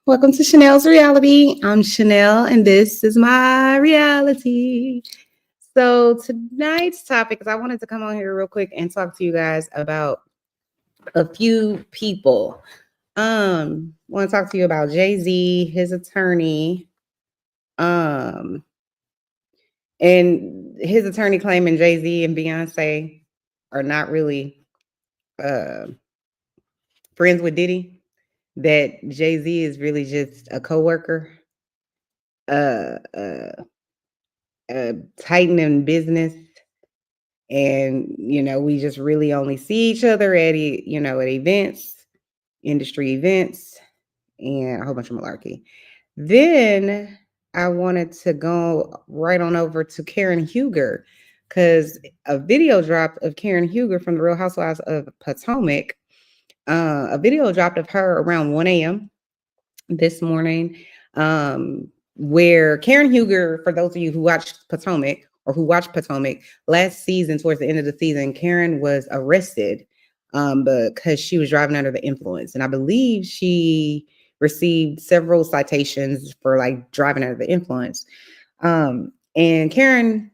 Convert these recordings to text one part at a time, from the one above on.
Welcome to Chanel's Reality. I'm Chanel, and this is my reality. So tonight's topic is I wanted to come on here real quick and talk to you guys about a few people. Want to talk to you about JayZ, his attorney, and his attorney claiming JayZ and Beyonce are not really friends with Diddy. That JayZ is really just a coworker, titan in business, and we just really only see each other at at events, industry events, and a whole bunch of malarkey. Then I wanted to go right on over to Karen Hueger because a video dropped of Karen Hueger from the Real Housewives of Potomac. A video dropped of her around 1 a.m. this morning, where Karen Hueger, for those of you who watched Potomac or who watched Potomac last season, towards the end of the season, Karen was arrested because she was driving under the influence. And I believe she received several citations for like driving under the influence. And Karen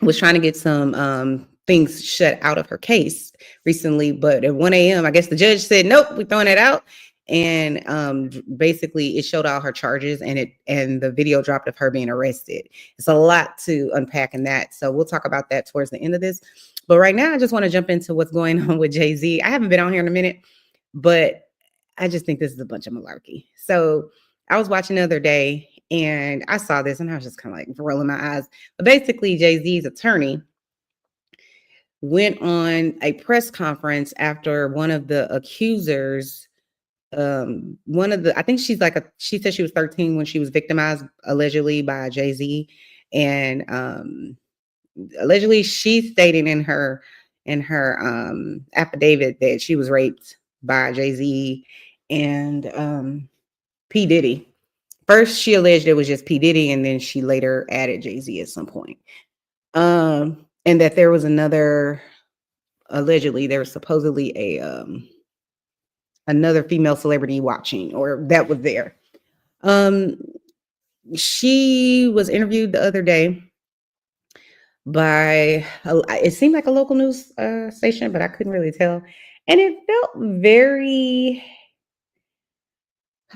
was trying to get some things shut out of her case recently, but at 1 a.m., I guess the judge said, nope, we're throwing it out. And basically it showed all her charges and the video dropped of her being arrested. It's a lot to unpack in that. So we'll talk about that towards the end of this. But right now, I just want to jump into what's going on with JayZ. I haven't been on here in a minute, but I just think this is a bunch of malarkey. So I was watching the other day and I saw this and I was just kind of like rolling my eyes. But basically JayZ's attorney went on a press conference after one of the accusers, I think she said she was 13 when she was victimized allegedly by JayZ, and allegedly she's stating in her affidavit that she was raped by JayZ and P. Diddy. First she alleged it was just P. Diddy, and then she later added JayZ at some point. And that there was allegedly there was supposedly another female celebrity watching, or that was there. She was interviewed the other day by, it seemed like a local news station, but I couldn't really tell. And it felt very,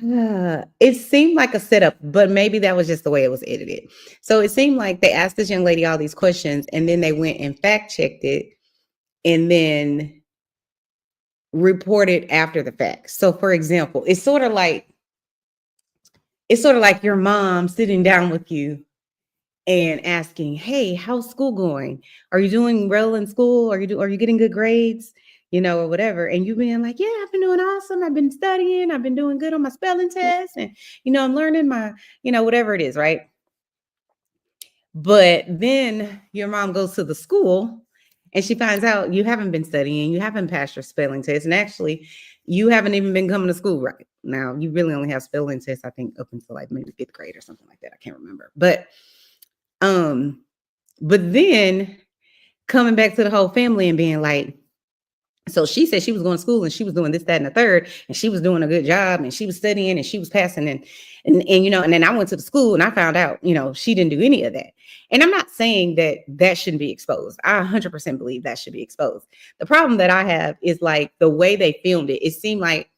it seemed like a setup, but maybe that was just the way it was edited. So it seemed like they asked this young lady all these questions and then they went and fact checked it and then reported after the fact. So for example, it's sort of like your mom sitting down with you and asking, hey, how's school going? Are you doing well in school? Are you getting good grades? Or whatever. And you being like, yeah, I've been doing awesome. I've been studying. I've been doing good on my spelling test. And, I'm learning my, whatever it is, right? But then your mom goes to the school and she finds out you haven't been studying. You haven't passed your spelling test. And actually, you haven't even been coming to school right now. You really only have spelling tests, I think, up until like maybe 5th grade or something like that. I can't remember. But then coming back to the whole family and being like, so she said she was going to school and she was doing this, that, and the third, and she was doing a good job and she was studying and she was passing and then I went to the school and I found out, she didn't do any of that. And I'm not saying that shouldn't be exposed. I 100% believe that should be exposed. The problem that I have is like the way they filmed it. It seemed like,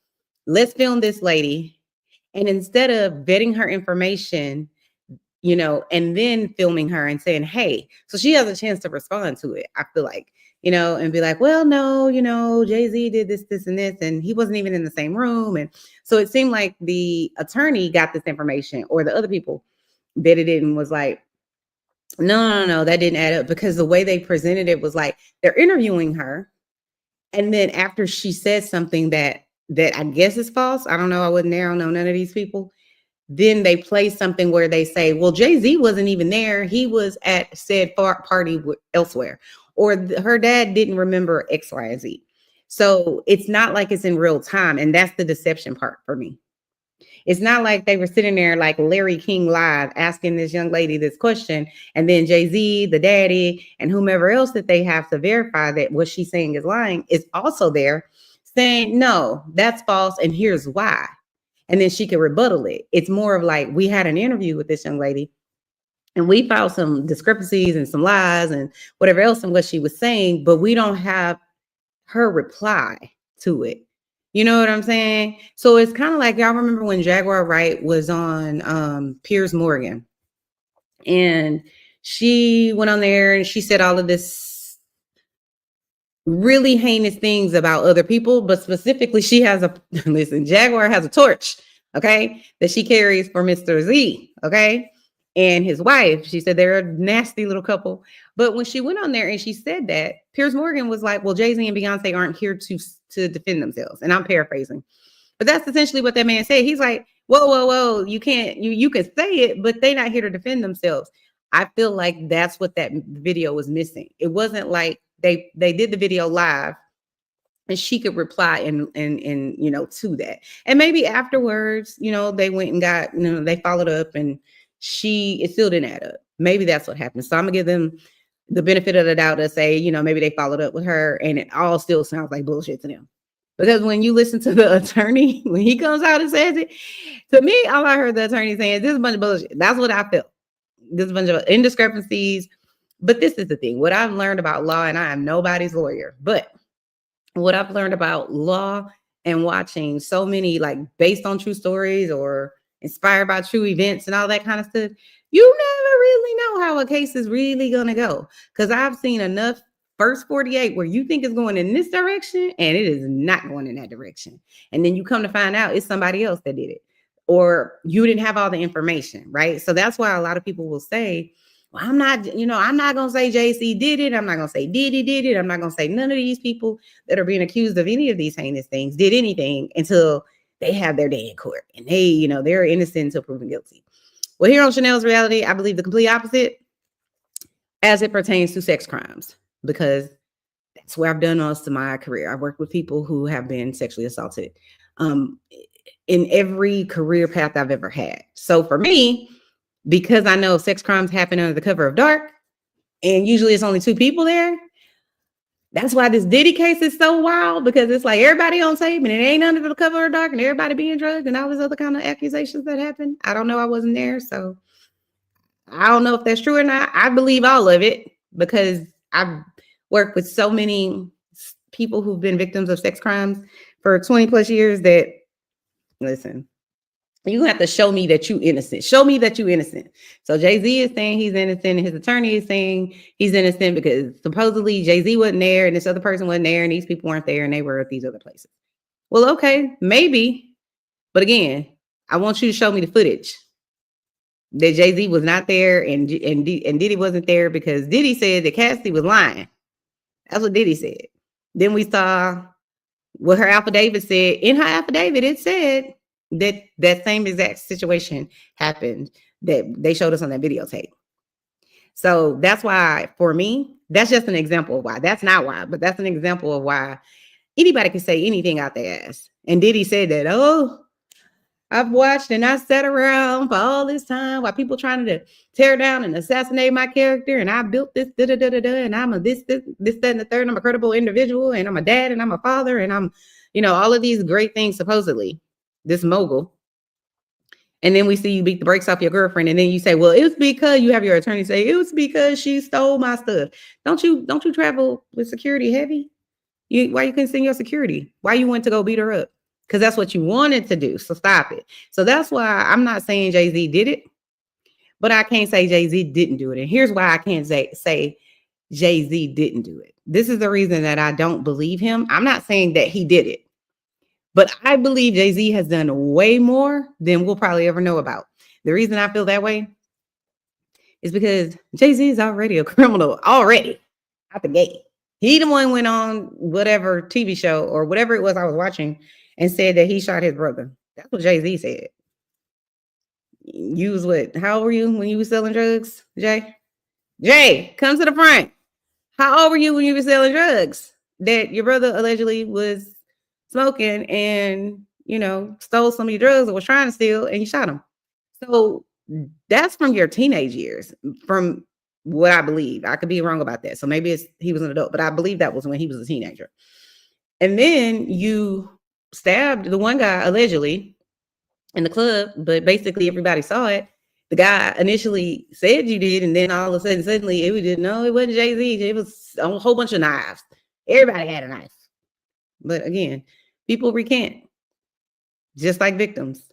let's film this lady. And instead of vetting her information, and then filming her and saying, hey, so she has a chance to respond to it. I feel like, and be like, well, no, JayZ did this, and this, and he wasn't even in the same room. And so it seemed like the attorney got this information or the other people vetted it and was like, no, that didn't add up, because the way they presented it was like they're interviewing her. And then after she says something that I guess is false, I don't know. I wasn't there. I don't know none of these people. Then they play something where they say, well, JayZ wasn't even there. He was at said party elsewhere. Or her dad didn't remember X, Y, and Z. So it's not like it's in real time. And that's the deception part for me. It's not like they were sitting there like Larry King Live asking this young lady this question. And then JayZ, the daddy, and whomever else that they have to verify that what she's saying is lying is also there saying, no, that's false. And here's why. and then she could rebuttal it. It's more of like, we had an interview with this young lady and we found some discrepancies and some lies and whatever else in what she was saying, but we don't have her reply to it. You know what I'm saying? So it's kind of like, y'all remember when Jaguar Wright was on Piers Morgan, and she went on there and she said all of this really heinous things about other people, but specifically she has a, listen, Jaguar has a torch, okay, that she carries for Mr. Z, okay, and his wife. She said they're a nasty little couple. But when she went on there and she said that, Piers Morgan was like, well, Jay-Z and Beyonce aren't here to defend themselves. And I'm paraphrasing. But that's essentially what that man said. He's like, whoa, you can't, you can say it, but they're not here to defend themselves. I feel like that's what that video was missing. It wasn't like they did the video live and she could reply and you know, to that. And maybe afterwards, you know, they went and got, you know, they followed up and it still didn't add up. Maybe that's what happened. So I'm gonna give them the benefit of the doubt to say, you know, maybe they followed up with her and it all still sounds like bullshit to them. Because when you listen to the attorney, when he comes out and says it, to me, all I heard the attorney saying, this is a bunch of bullshit. That's what I felt. This is a bunch of indiscrepancies. But this is the thing. What I've learned about law, and I am nobody's lawyer, but what I've learned about law and watching so many, like, based on true stories or inspired by true events and all that kind of stuff, you never really know how a case is really going to go. Because I've seen enough first 48 where you think it's going in this direction and it is not going in that direction. And then you come to find out it's somebody else that did it, or you didn't have all the information, right? So that's why a lot of people will say, well, I'm not, you know, I'm not going to say JC did it. I'm not going to say Diddy did it. I'm not going to say none of these people that are being accused of any of these heinous things did anything until they have their day in court and they, you know, they're innocent until proven guilty. Well, here on Chanel's Reality, I believe the complete opposite as it pertains to sex crimes, because that's where I've done most of my career. I've worked with people who have been sexually assaulted in every career path I've ever had. So for me, because I know sex crimes happen under the cover of dark, and usually it's only two people there, that's why this Diddy case is so wild, because it's like everybody on tape and it ain't under the cover of dark and everybody being drugged and all these other kind of accusations that happen. I don't know. I wasn't there. So I don't know if that's true or not. I believe all of it because I've worked with so many people who've been victims of sex crimes for 20 plus years that, listen, you have to show me that you innocent. Show me that you innocent. So Jay-Z is saying he's innocent and his attorney is saying he's innocent because supposedly Jay-Z wasn't there and this other person wasn't there and these people weren't there and they were at these other places. Well, okay, maybe. But again, I want you to show me the footage that Jay-Z was not there and Diddy wasn't there, because Diddy said that Cassidy was lying. That's what Diddy said. Then we saw what her affidavit said. In her affidavit, it said that same exact situation happened that they showed us on that videotape. So that's why, for me, that's just an example of why. That's not why, but that's an example of why anybody can say anything out their ass. And Diddy said that, oh, I've watched and I sat around for all this time while people trying to tear down and assassinate my character, and I built this, and I'm a this, that, and the third. I'm a credible individual, and I'm a dad, and I'm a father, and I'm, you know, all of these great things supposedly. This mogul. And then we see you beat the brakes off your girlfriend, and then you say, well, it was because, you have your attorney say it was because she stole my stuff. Don't you travel with security heavy? Why you couldn't send your security? Why you went to go beat her up? Because that's what you wanted to do. So stop it. So that's why I'm not saying Jay-Z did it, but I can't say Jay-Z didn't do it. And here's why I can't say Jay-Z didn't do it. This is the reason that I don't believe him. I'm not saying that he did it, but I believe Jay-Z has done way more than we'll probably ever know about. The reason I feel that way is because Jay-Z is already a criminal, already out the gate. He the one went on whatever TV show or whatever it was I was watching and said that he shot his brother. That's what Jay-Z said. You was what? How old were you when you were selling drugs, Jay? Jay, come to the front. How old were you when you were selling drugs that your brother allegedly was smoking and, you know, stole some of your drugs or was trying to steal and you shot him? So that's from your teenage years, from what I believe. I could be wrong about that. So maybe he was an adult, but I believe that was when he was a teenager. And then you stabbed the one guy allegedly in the club, but basically everybody saw it. The guy initially said you did, and then all of a sudden, suddenly it was no, it wasn't JayZ. It was a whole bunch of knives. Everybody had a knife. But again, people recant, just like victims,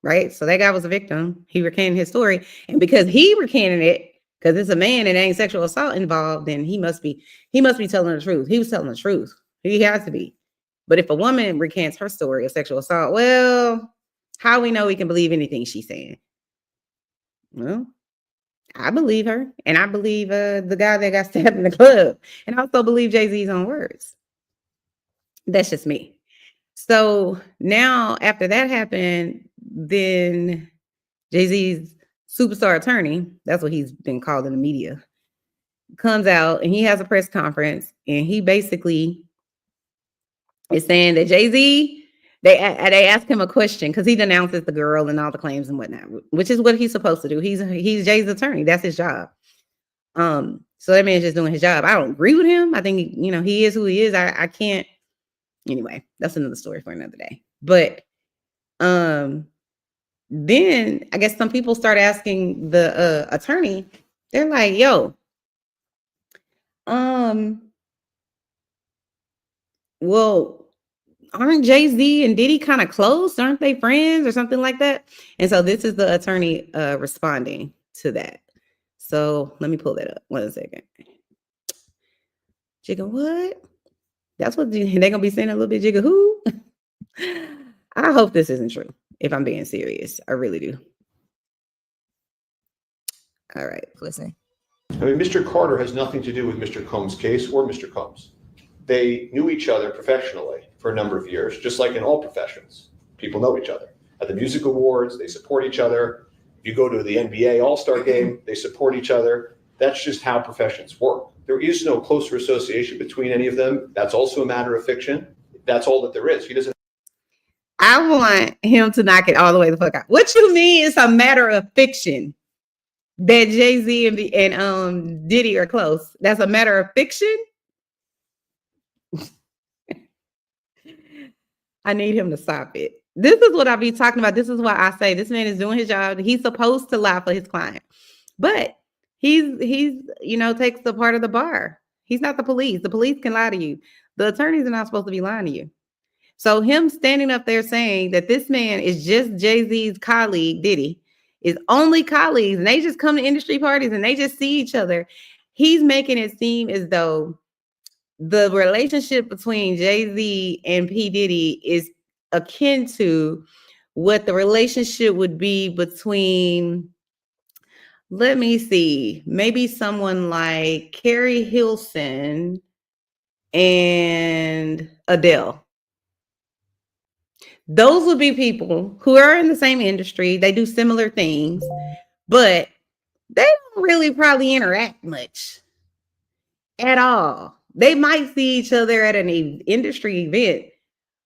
right? So that guy was a victim. He recanted his story, and because he recanted it, because it's a man and ain't sexual assault involved, then he must be telling the truth. He was telling the truth. He has to be. But if a woman recants her story of sexual assault, well, how we know we can believe anything she's saying? Well, I believe her, and I believe the guy that got stabbed in the club, and I also believe JayZ's own words. That's just me. So now, after that happened, then JayZ's superstar attorney, that's what he's been called in the media, comes out and he has a press conference, and he basically is saying that JayZ, they ask him a question because he denounces the girl and all the claims and whatnot, which is what he's supposed to do. He's Jay's attorney. That's his job. So that man's just doing his job. I don't agree with him. I think, he is who he is. I can't. Anyway, that's another story for another day. But then I guess some people start asking the attorney, they're like, yo, well, aren't JayZ and Diddy kind of close? Aren't they friends or something like that? And so this is the attorney responding to that. So let me pull that up. 1 second. Jigga what? That's what they're going to be saying a little bit. Jigga who? I hope this isn't true, if I'm being serious. I really do. All right, listen. I mean, Mr. Carter has nothing to do with Mr. Combs' case or Mr. Combs. They knew each other professionally for a number of years, just like in all professions. People know each other. At the music awards, they support each other. If you go to the NBA All-Star game, they support each other. That's just how professions work. There is no closer association between any of them. That's also a matter of fiction. That's all that there is. He doesn't. I want him to knock it all the way the fuck out. What you mean it's a matter of fiction that JayZ and Diddy are close? That's a matter of fiction? I need him to stop it. This is what I be talking about. This is why I say this man is doing his job. He's supposed to lie for his client. But he's takes the part of the bar. He's not the police. The police can lie to you. The attorneys are not supposed to be lying to you. So him standing up there saying that this man is just JayZ's colleague, Diddy, is only colleagues, and they just come to industry parties and they just see each other. He's making it seem as though the relationship between JayZ and P. Diddy is akin to what the relationship would be between, let me see, maybe someone like Carrie Hilson and Adele. Those would be people who are in the same industry. They do similar things, but they don't really probably interact much at all. They might see each other at an industry event,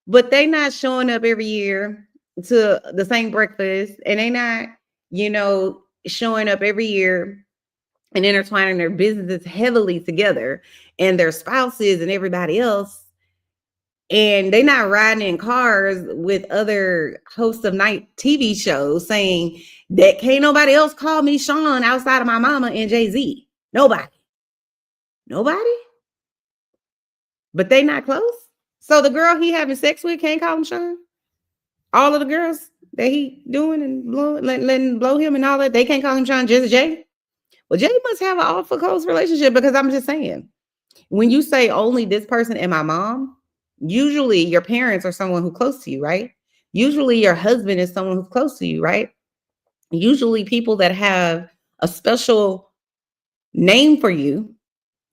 but they not showing up every year to the same breakfast, and they not, showing up every year and intertwining their businesses heavily together and their spouses and everybody else. And they're not riding in cars with other hosts of night TV shows saying that can't nobody else call me Sean outside of my mama and JayZ. Nobody. But they not close. So the girl he having sex with can't call him Sean. All of the girls that he doing and letting blow him and all that, they can't call him Sean, just Jay. Well, Jay must have an awful close relationship, because I'm just saying, when you say only this person and my mom, usually your parents are someone who's close to you, right? Usually your husband is someone who's close to you, right? Usually people that have a special name for you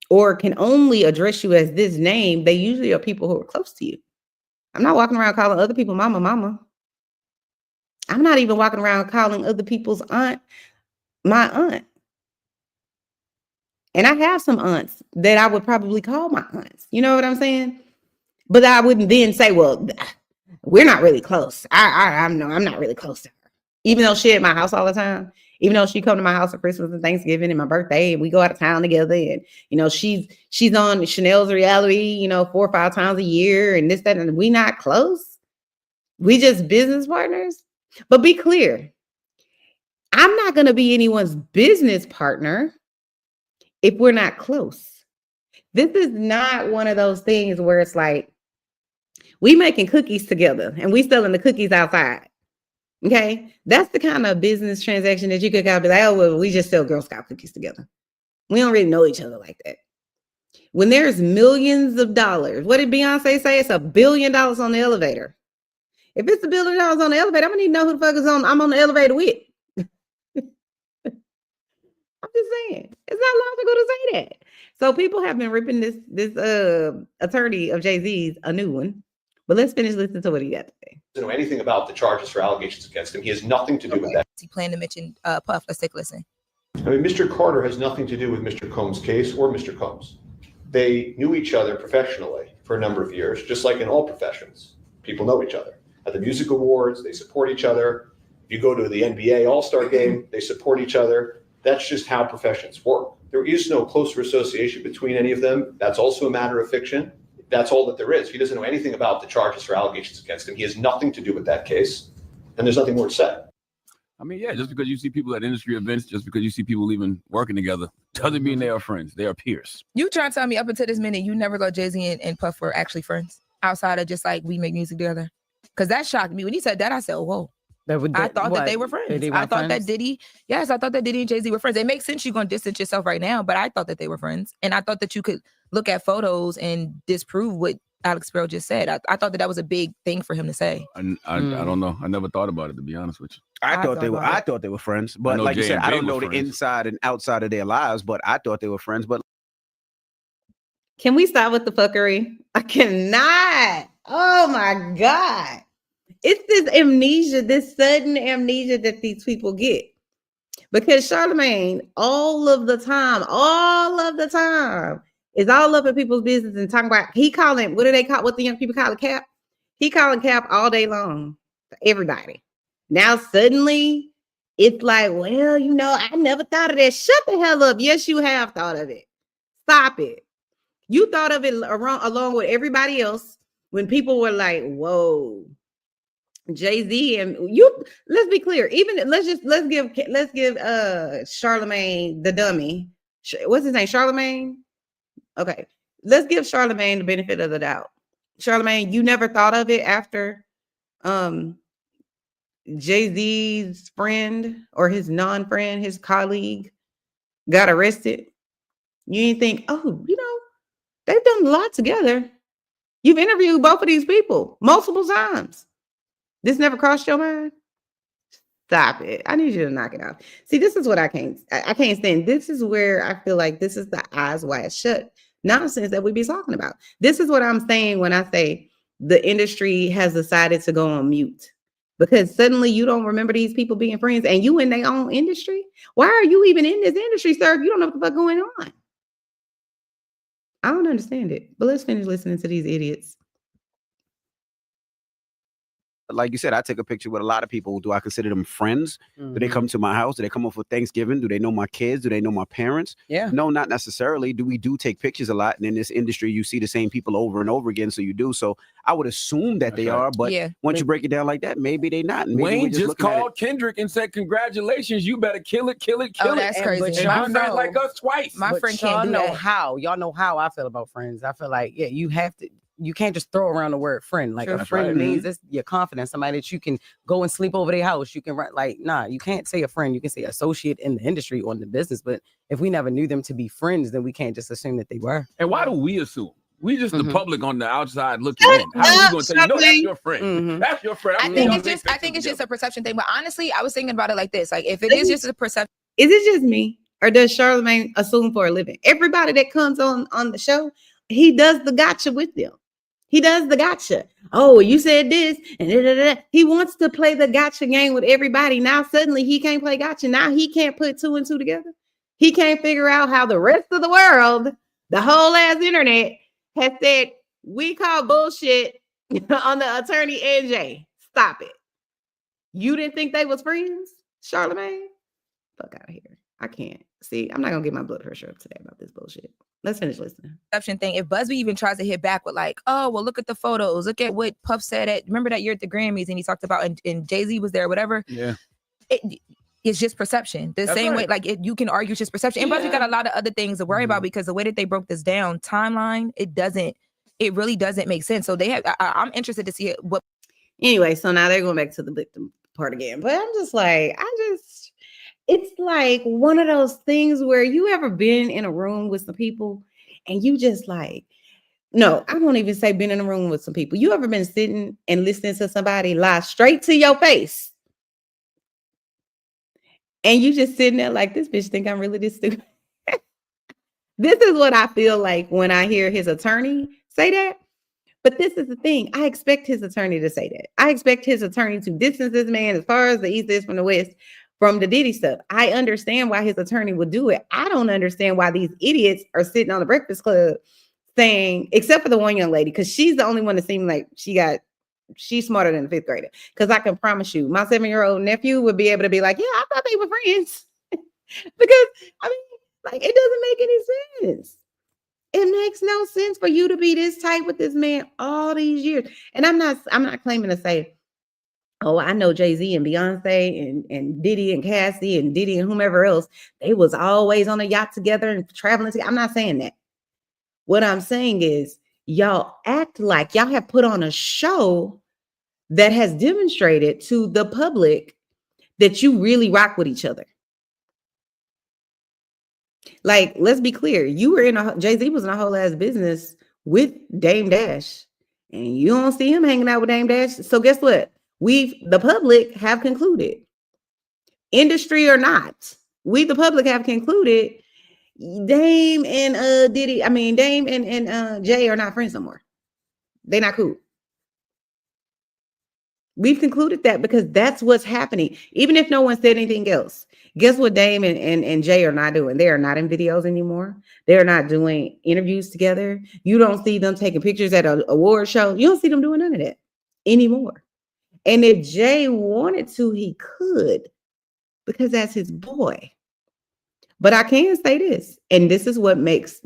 or can only address you as this name, they usually are people who are close to you. I'm not walking around calling other people mama. I'm not even walking around calling other people's aunt my aunt. And I have some aunts that I would probably call my aunts. You know what I'm saying? But I wouldn't then say, well, we're not really close. I'm not really close to her. Even though she at my house all the time, even though she come to my house for Christmas and Thanksgiving and my birthday, and we go out of town together, and she's on Chanel's reality, 4 or 5 times a year, and this, that, and we not close. We just business partners. But be clear, I'm not going to be anyone's business partner if we're not close. This is not one of those things where it's like we making cookies together and we selling the cookies outside. Okay, that's the kind of business transaction that you could kind of be like, oh, well, we just sell Girl Scout cookies together. We don't really know each other like that. When there's millions of dollars, what did Beyonce say? It's $1 billion on the elevator. If it's $1 billion on the elevator, I'm gonna need to know who the fuck is on. I'm on the elevator with. I'm just saying, it's not logical to say that. So people have been ripping this attorney of JayZ's a new one. But let's finish listening to what he got to say. Doesn't know anything about the charges or allegations against him. He has nothing to do with that. He planned to mention Puff. Let's take a listen. I mean, Mr. Carter has nothing to do with Mr. Combs' case or Mr. Combs. They knew each other professionally for a number of years, just like in all professions. People know each other. At the music awards, they support each other. If you go to the NBA All-Star game, they support each other. That's just how professions work. There is no closer association between any of them. That's also a matter of fiction. That's all that there is. He doesn't know anything about the charges or allegations against him. He has nothing to do with that case, and there's nothing more to say. I mean, yeah, just because you see people at industry events, just because you see people even working together, doesn't mean they are friends. They are peers. You trying to tell me up until this minute, you never thought JayZ and Puff were actually friends outside of just like we make music together? Because that shocked me. When he said that, I said, oh, whoa. I thought that they were friends. I thought that Diddy, yes, I thought that Diddy and JayZ were friends. It makes sense you're going to distance yourself right now, but I thought that they were friends. And I thought that you could look at photos and disprove what Alex Sparrow just said. I thought that was a big thing for him to say. I don't know. I never thought about it, to be honest with you. I thought they were friends, but like you said, I don't know the inside and outside of their lives, but I thought they were friends. But can we stop with the fuckery? I cannot. Oh my God. It's this amnesia, this sudden amnesia that these people get. Because Charlamagne, all of the time, is all up in people's business and talking about, he calling, what the young people call it, cap? He calling cap all day long for everybody. Now suddenly it's like, well, I never thought of that. Shut the hell up. Yes, you have thought of it. Stop it. You thought of it along with everybody else when people were like, whoa, JayZ and you. Let's be clear. Even let's give Charlamagne the dummy. What's his name? Charlamagne. Okay, let's give Charlamagne the benefit of the doubt. Charlamagne, you never thought of it after JayZ's friend or his non-friend, his colleague, got arrested. You didn't think, oh, they've done a lot together. You've interviewed both of these people multiple times. This never crossed your mind? Stop it. I need you to knock it out. See, this is what I can't stand. This is where I feel like this is the eyes wide shut nonsense that we be talking about. This is what I'm saying when I say the industry has decided to go on mute. Because suddenly you don't remember these people being friends and you in their own industry. Why are you even in this industry, sir, if you don't know what the fuck going on? I don't understand it. But let's finish listening to these idiots. like you said, I take a picture with a lot of people. Do I consider them friends? Mm-hmm. Do they come to my house? Do they come up for Thanksgiving? Do they know my kids? Do they know my parents? Yeah. No, not necessarily. We do take pictures a lot. And in this industry, you see the same people over and over again. So you do. So I would assume that they are. But once you break it down like that, maybe they not. Maybe Wayne just called Kendrick and said, congratulations. You better kill it, kill it, kill it. That's crazy. And you not like us twice. My friend can't do that. Y'all know how I feel about friends. I feel like, you have to. You can't just throw around the word friend. Like a friend means it's your confidence, somebody that you can go and sleep over their house. You can write you can't say a friend. You can say associate in the industry or in the business. But if we never knew them to be friends, then we can't just assume that they were. And why do we assume? We just the public on the outside looking in. How are we going to tell you, no, that's your friend. That's your friend. I think it's just a perception thing. But honestly, I was thinking about it like this. Like if it is just a perception. Is it just me? Or does Charlamagne assume for a living? Everybody that comes on the show, he does the gotcha with them. He does the gotcha. Oh, you said this. And he wants to play the gotcha game with everybody. Now, suddenly he can't play gotcha. Now he can't put two and two together. He can't figure out how the rest of the world, the whole ass internet, has said, we call bullshit on the attorney and Jay. Stop it. You didn't think they was friends, Charlamagne? Fuck out of here. I can't. See, I'm not gonna get my blood pressure up today about this bullshit. Let's finish listening. Perception thing. If Busby even tries to hit back with like, oh, well, look at the photos. Look at what Puff said at, remember that year at the Grammys and he talked about, and JayZ was there, whatever. Yeah. It's just perception. The same way, like you can argue it's just perception. And Busby got a lot of other things to worry about because the way that they broke this down, timeline, it really doesn't make sense. So they have, I'm interested to see what. Anyway, so now they're going back to the victim part again. But I'm just like, it's like one of those things where you ever been in a room with some people and you just like, no, I won't even say been in a room with some people. You ever been sitting and listening to somebody lie straight to your face? And you just sitting there like, this bitch think I'm really this stupid. This is what I feel like when I hear his attorney say that. But this is the thing. I expect his attorney to say that. I expect his attorney to distance this man as far as the East is from the West from the Diddy stuff. I understand why his attorney would do it. I don't understand why these idiots are sitting on the Breakfast Club saying, except for the one young lady, because she's the only one that seemed like she's smarter than the 5th grader. Because I can promise you, my 7-year-old nephew would be able to be like, yeah, I thought they were friends. Because, I mean, like, it doesn't make any sense. It makes no sense for you to be this tight with this man all these years. And I'm not claiming to say, oh, I know JayZ and Beyonce and Diddy and Cassie and Diddy and whomever else. They was always on a yacht together and traveling together. I'm not saying that. What I'm saying is y'all act like y'all have put on a show that has demonstrated to the public that you really rock with each other. Like, let's be clear. You were JayZ was in a whole ass business with Dame Dash, and you don't see him hanging out with Dame Dash. So guess what? The public have concluded, industry or not, the public have concluded Dame and Diddy, Dame and Jay are not friends no more. They're not cool. We've concluded that because that's what's happening. Even if no one said anything else, guess what Dame and Jay are not doing? They are not in videos anymore. They're not doing interviews together. You don't see them taking pictures at an award show. You don't see them doing none of that anymore. And if Jay wanted to, he could, because that's his boy. But I can say this, and this is what makes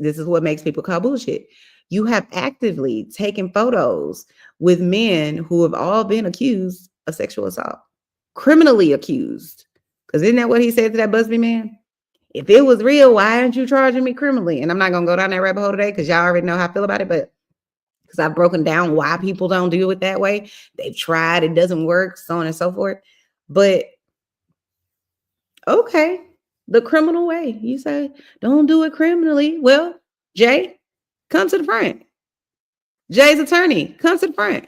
people call bullshit. You have actively taken photos with men who have all been accused of sexual assault, criminally accused. Because isn't that what he said to that Busby man? If it was real, why aren't you charging me criminally? And I'm not going to go down that rabbit hole today because y'all already know how I feel about it. But because I've broken down why people don't do it that way. They've tried, it doesn't work, so on and so forth. But okay, the criminal way. You say, don't do it criminally. Well, Jay, come to the front. Jay's attorney, come to the front.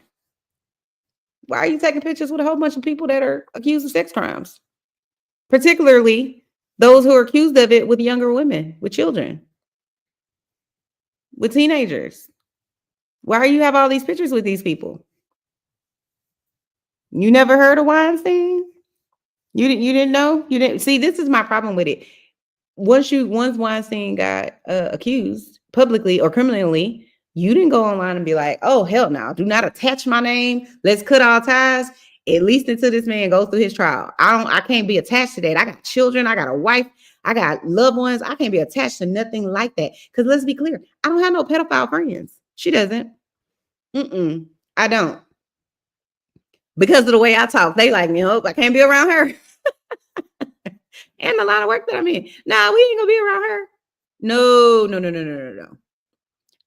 Why are you taking pictures with a whole bunch of people that are accused of sex crimes? Particularly those who are accused of it with younger women, with children, with teenagers. Why do you have all these pictures with these people? You never heard of Weinstein? You didn't know? You didn't see, this is my problem with it. Once Weinstein got accused publicly or criminally, you didn't go online and be like, oh, hell no, do not attach my name. Let's cut all ties, at least until this man goes through his trial. I can't be attached to that. I got children. I got a wife. I got loved ones. I can't be attached to nothing like that. Because let's be clear, I don't have no pedophile friends. She doesn't. I don't. Because of the way I talk, they like me. Hope I can't be around her. And a lot of work that I'm in. Nah, we ain't gonna be around her. No.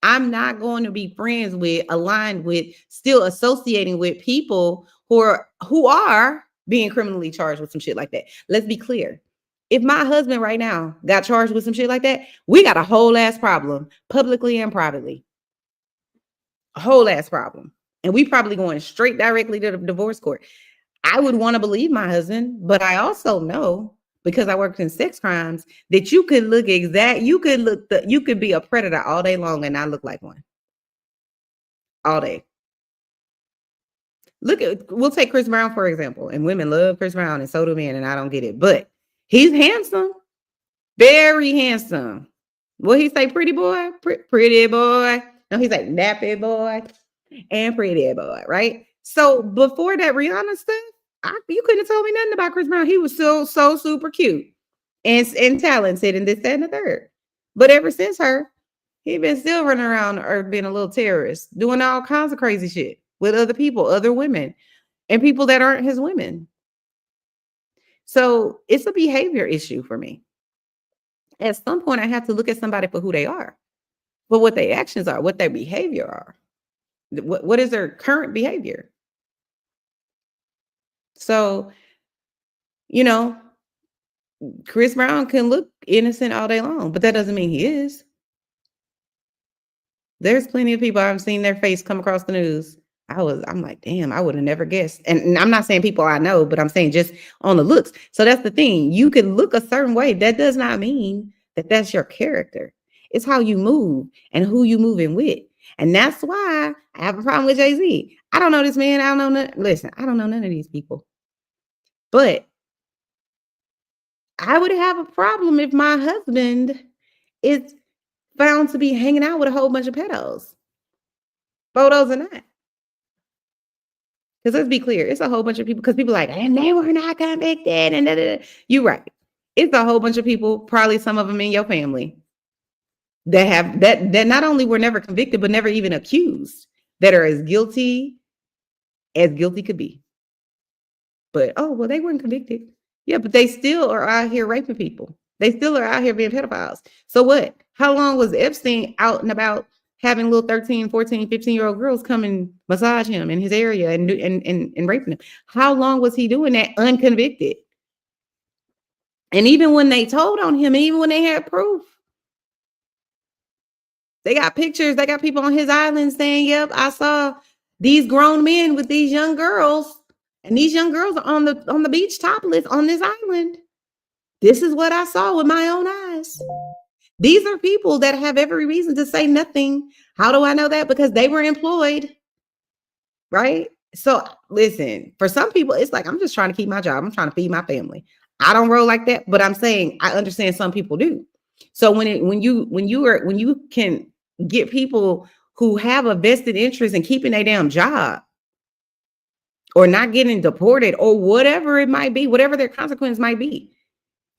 I'm not going to be friends with, aligned with, still associating with people who are being criminally charged with some shit like that. Let's be clear. If my husband right now got charged with some shit like that, we got a whole ass problem, publicly and privately. A whole ass problem. And we probably going straight directly to the divorce court. I would want to believe my husband, but I also know, because I worked in sex crimes, that you could look you could be a predator all day long and not look like one. All day. We'll take Chris Brown, for example, and women love Chris Brown and so do men, and I don't get it, but he's handsome, very handsome. What he say, pretty boy? Pretty boy. No, he's like nappy boy and pretty boy, right? So before that Rihanna stuff, you couldn't have told me nothing about Chris Brown. He was so super cute and talented and this, that, and the third. But ever since her, he been still running around or being a little terrorist, doing all kinds of crazy shit with other people, other women, and people that aren't his women. So it's a behavior issue for me. At some point, I have to look at somebody for who they are, but what their actions are, what their behavior are. What is their current behavior? So, you know, Chris Brown can look innocent all day long, but that doesn't mean he is. There's plenty of people I've seen their face come across the news. I'm like, damn, I would have never guessed. And I'm not saying people I know, but I'm saying just on the looks. So that's the thing. You can look a certain way. That does not mean that that's your character. It's how you move and who you moving with. And that's why I have a problem with JayZ. I don't know this man. I don't know. Listen, I don't know none of these people. But I would have a problem if my husband is found to be hanging out with a whole bunch of pedos. Photos or not. Because let's be clear, it's a whole bunch of people, because people are like, and they were not convicted, and da-da-da. You're right. It's a whole bunch of people, probably some of them in your family, that have that not only were never convicted, but never even accused, that are as guilty could be. But oh, well, they weren't convicted. Yeah, but they still are out here raping people. They still are out here being pedophiles. So what? How long was Epstein out and about having little 13, 14, 15-year-old girls come and massage him in his area and raping him? How long was he doing that unconvicted? And even when they told on him, even when they had proof, they got pictures, they got people on his island saying, yep, I saw these grown men with these young girls, and these young girls are on the beach topless on this island. This is what I saw with my own eyes. These are people that have every reason to say nothing. How do I know that? Because they were employed, right? So listen, for some people, it's like, I'm just trying to keep my job. I'm trying to feed my family. I don't roll like that, but I'm saying I understand some people do. So when you can get people who have a vested interest in keeping their damn job or not getting deported or whatever it might be, whatever their consequence might be,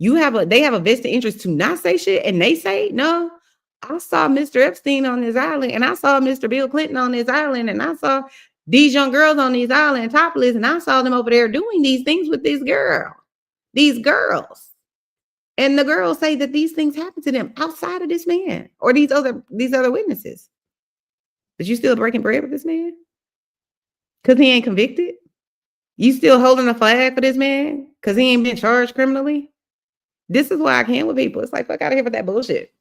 they have a vested interest to not say shit, and they say, no, I saw Mr. Epstein on this island, and I saw Mr. Bill Clinton on this island, and I saw these young girls on these island topless, and I saw them over there doing these things with these girls. And the girls say that these things happen to them outside of this man or these other witnesses. But you still breaking bread with this man? Because he ain't convicted? You still holding a flag for this man? Because he ain't been charged criminally? This is why I can't with people. It's like, fuck out of here with that bullshit.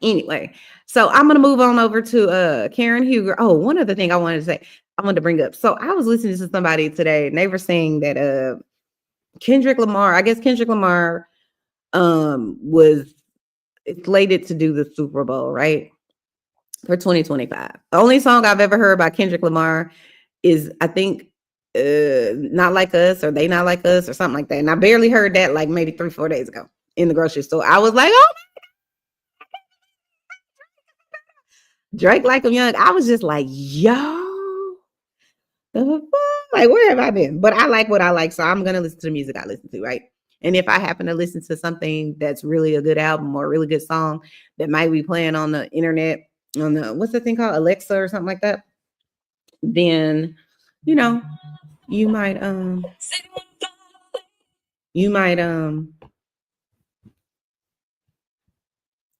Anyway, so I'm going to move on over to Karen Hueger. Oh, one other thing I wanted to bring up. So I was listening to somebody today, and they were saying that Kendrick Lamar was slated to do the Super Bowl, right? For 2025. The only song I've ever heard by Kendrick Lamar is, I think, Not Like Us, or They Not Like Us, or something like that. And I barely heard that like maybe 3-4 days ago in the grocery store. I was like, oh my God. Drake Like I'm Young. I was just like, yo, like, where have I been? But I like what I like, so I'm gonna listen to the music I listen to, right? And if I happen to listen to something that's really a good album or a really good song that might be playing on the internet, on the, what's the thing called, Alexa or something like that, then, you know, you might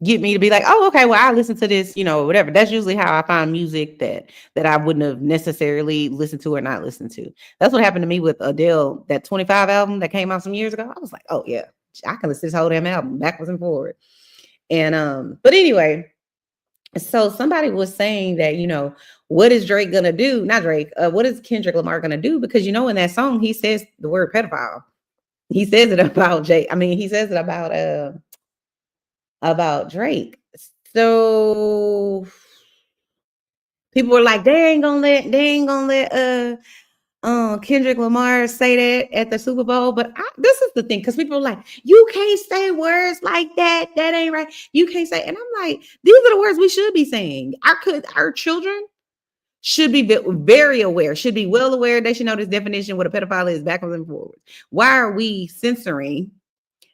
get me to be like, oh, okay, well, I listen to this, you know, whatever. That's usually how I find music that I wouldn't have necessarily listened to or not listened to. That's what happened to me with Adele, that 25 album that came out some years ago. I was like, oh yeah, I can listen to this whole damn album backwards and forward. And but anyway, so somebody was saying that, you know, what is Drake gonna do? Not Drake, what is Kendrick Lamar gonna do? Because, you know, in that song, he says the word pedophile. He says it about he says it about Drake. So people were like, they ain't gonna let Kendrick Lamar say that at the Super Bowl. But this is the thing, because people are like, you can't say words like that. That ain't right. You can't say. And I'm like, these are the words we should be saying. Our children should be very aware, should be well aware. They should know this definition, what a pedophile is, backwards and forwards. Why are we censoring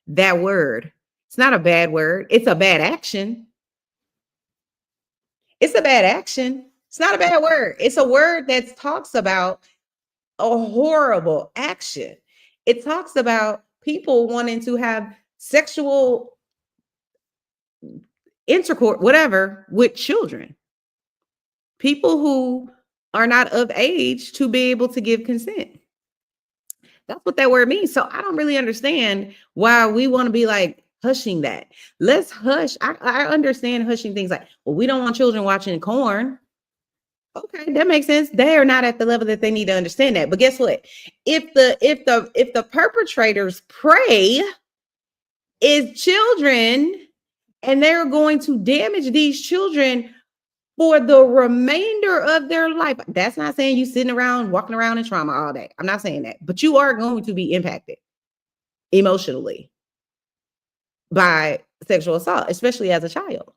that word. It's not a bad word. It's a bad action. It's a bad action. It's not a bad word. It's a word that talks about a horrible action. It talks about people wanting to have sexual intercourse, whatever, with children. People who are not of age to be able to give consent. That's what that word means. So I don't really understand why we want to be like hushing that. Let's hush. I understand hushing things like, well, we don't want children watching porn. Okay, that makes sense. They are not at the level that they need to understand that. But guess what? If the perpetrators prey is children, and they're going to damage these children for the remainder of their life. That's not saying you sitting around, walking around in trauma all day. I'm not saying that, but you are going to be impacted emotionally by sexual assault, especially as a child,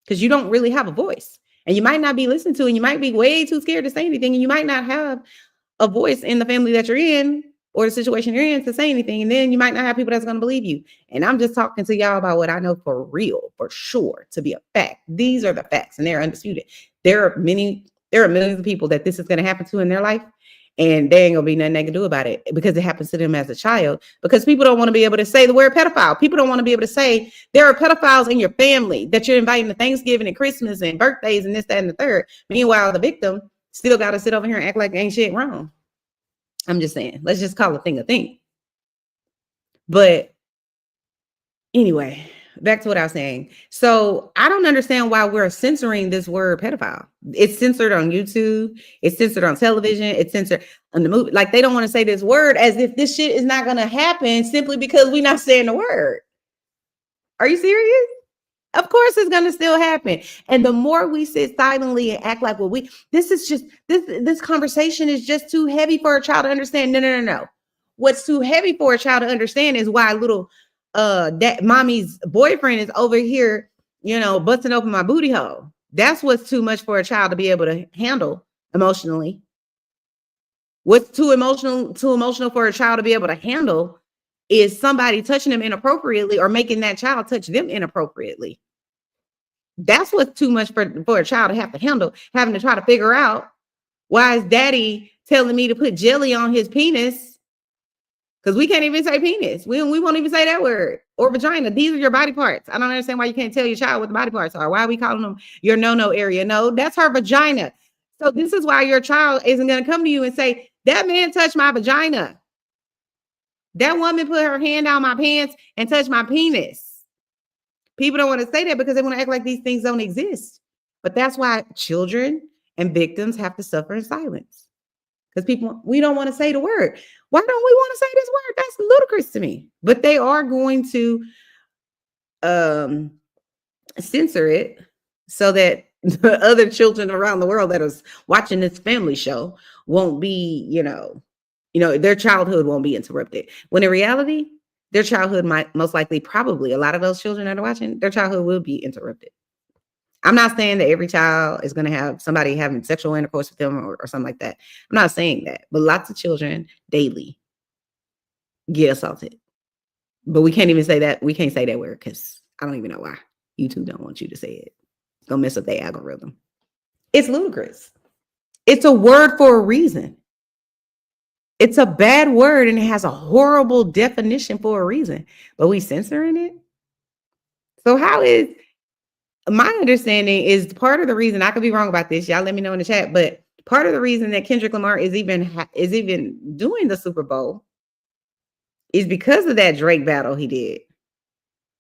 because you don't really have a voice, and you might not be listened to, and you might be way too scared to say anything, and you might not have a voice in the family that you're in or the situation you're in to say anything, and then you might not have people that's going to believe you. And I'm just talking to y'all about what I know for real, for sure, to be a fact. These are the facts, and they're undisputed. There are millions of people that this is going to happen to in their life, and there ain't gonna be nothing they can do about it because it happens to them as a child. Because people don't want to be able to say the word pedophile. People don't want to be able to say there are pedophiles in your family that you're inviting to Thanksgiving and Christmas and birthdays and this, that, and the third. Meanwhile, the victim still got to sit over here and act like ain't shit wrong. I'm just saying, let's just call a thing a thing. But anyway, back to what I was saying. So I don't understand why we're censoring this word pedophile. It's censored on YouTube. It's censored on television. It's censored on the movie. Like, they don't want to say this word as if this shit is not going to happen simply because we're not saying the word. Are you serious? Of course it's going to still happen. And the more we sit silently and act like, well, this conversation is just too heavy for a child to understand. No. What's too heavy for a child to understand is why little that mommy's boyfriend is over here, busting open my booty hole. That's what's too much for a child to be able to handle emotionally. What's too emotional for a child to be able to handle is somebody touching them inappropriately or making that child touch them inappropriately. That's what's too much for a child to have to handle, having to try to figure out, why is daddy telling me to put jelly on his penis? Because we can't even say penis. We won't even say that word. Or vagina. These are your body parts. I don't understand why you can't tell your child what the body parts are. Why are we calling them your no-no area? No, that's her vagina. So this is why your child isn't going to come to you and say, that man touched my vagina. That woman put her hand down my pants and touched my penis. People don't want to say that because they want to act like these things don't exist. But that's why children and victims have to suffer in silence. Because we don't want to say the word. Why don't we want to say this word? That's ludicrous to me. But they are going to censor it so that the other children around the world that is watching this family show won't be, their childhood won't be interrupted. When in reality, their childhood might most likely, probably, a lot of those children that are watching, their childhood will be interrupted. I'm not saying that every child is going to have somebody having sexual intercourse with them or something like that. I'm not saying that. But lots of children daily get assaulted. But we can't even say that. We can't say that word because I don't even know why. YouTube don't want you to say it. It's going to mess up their algorithm. It's ludicrous. It's a word for a reason. It's a bad word and it has a horrible definition for a reason. But we censoring it? So how is... My understanding is part of the reason, I could be wrong about this, y'all let me know in the chat, but part of the reason that Kendrick Lamar is even doing the Super Bowl is because of that Drake battle he did.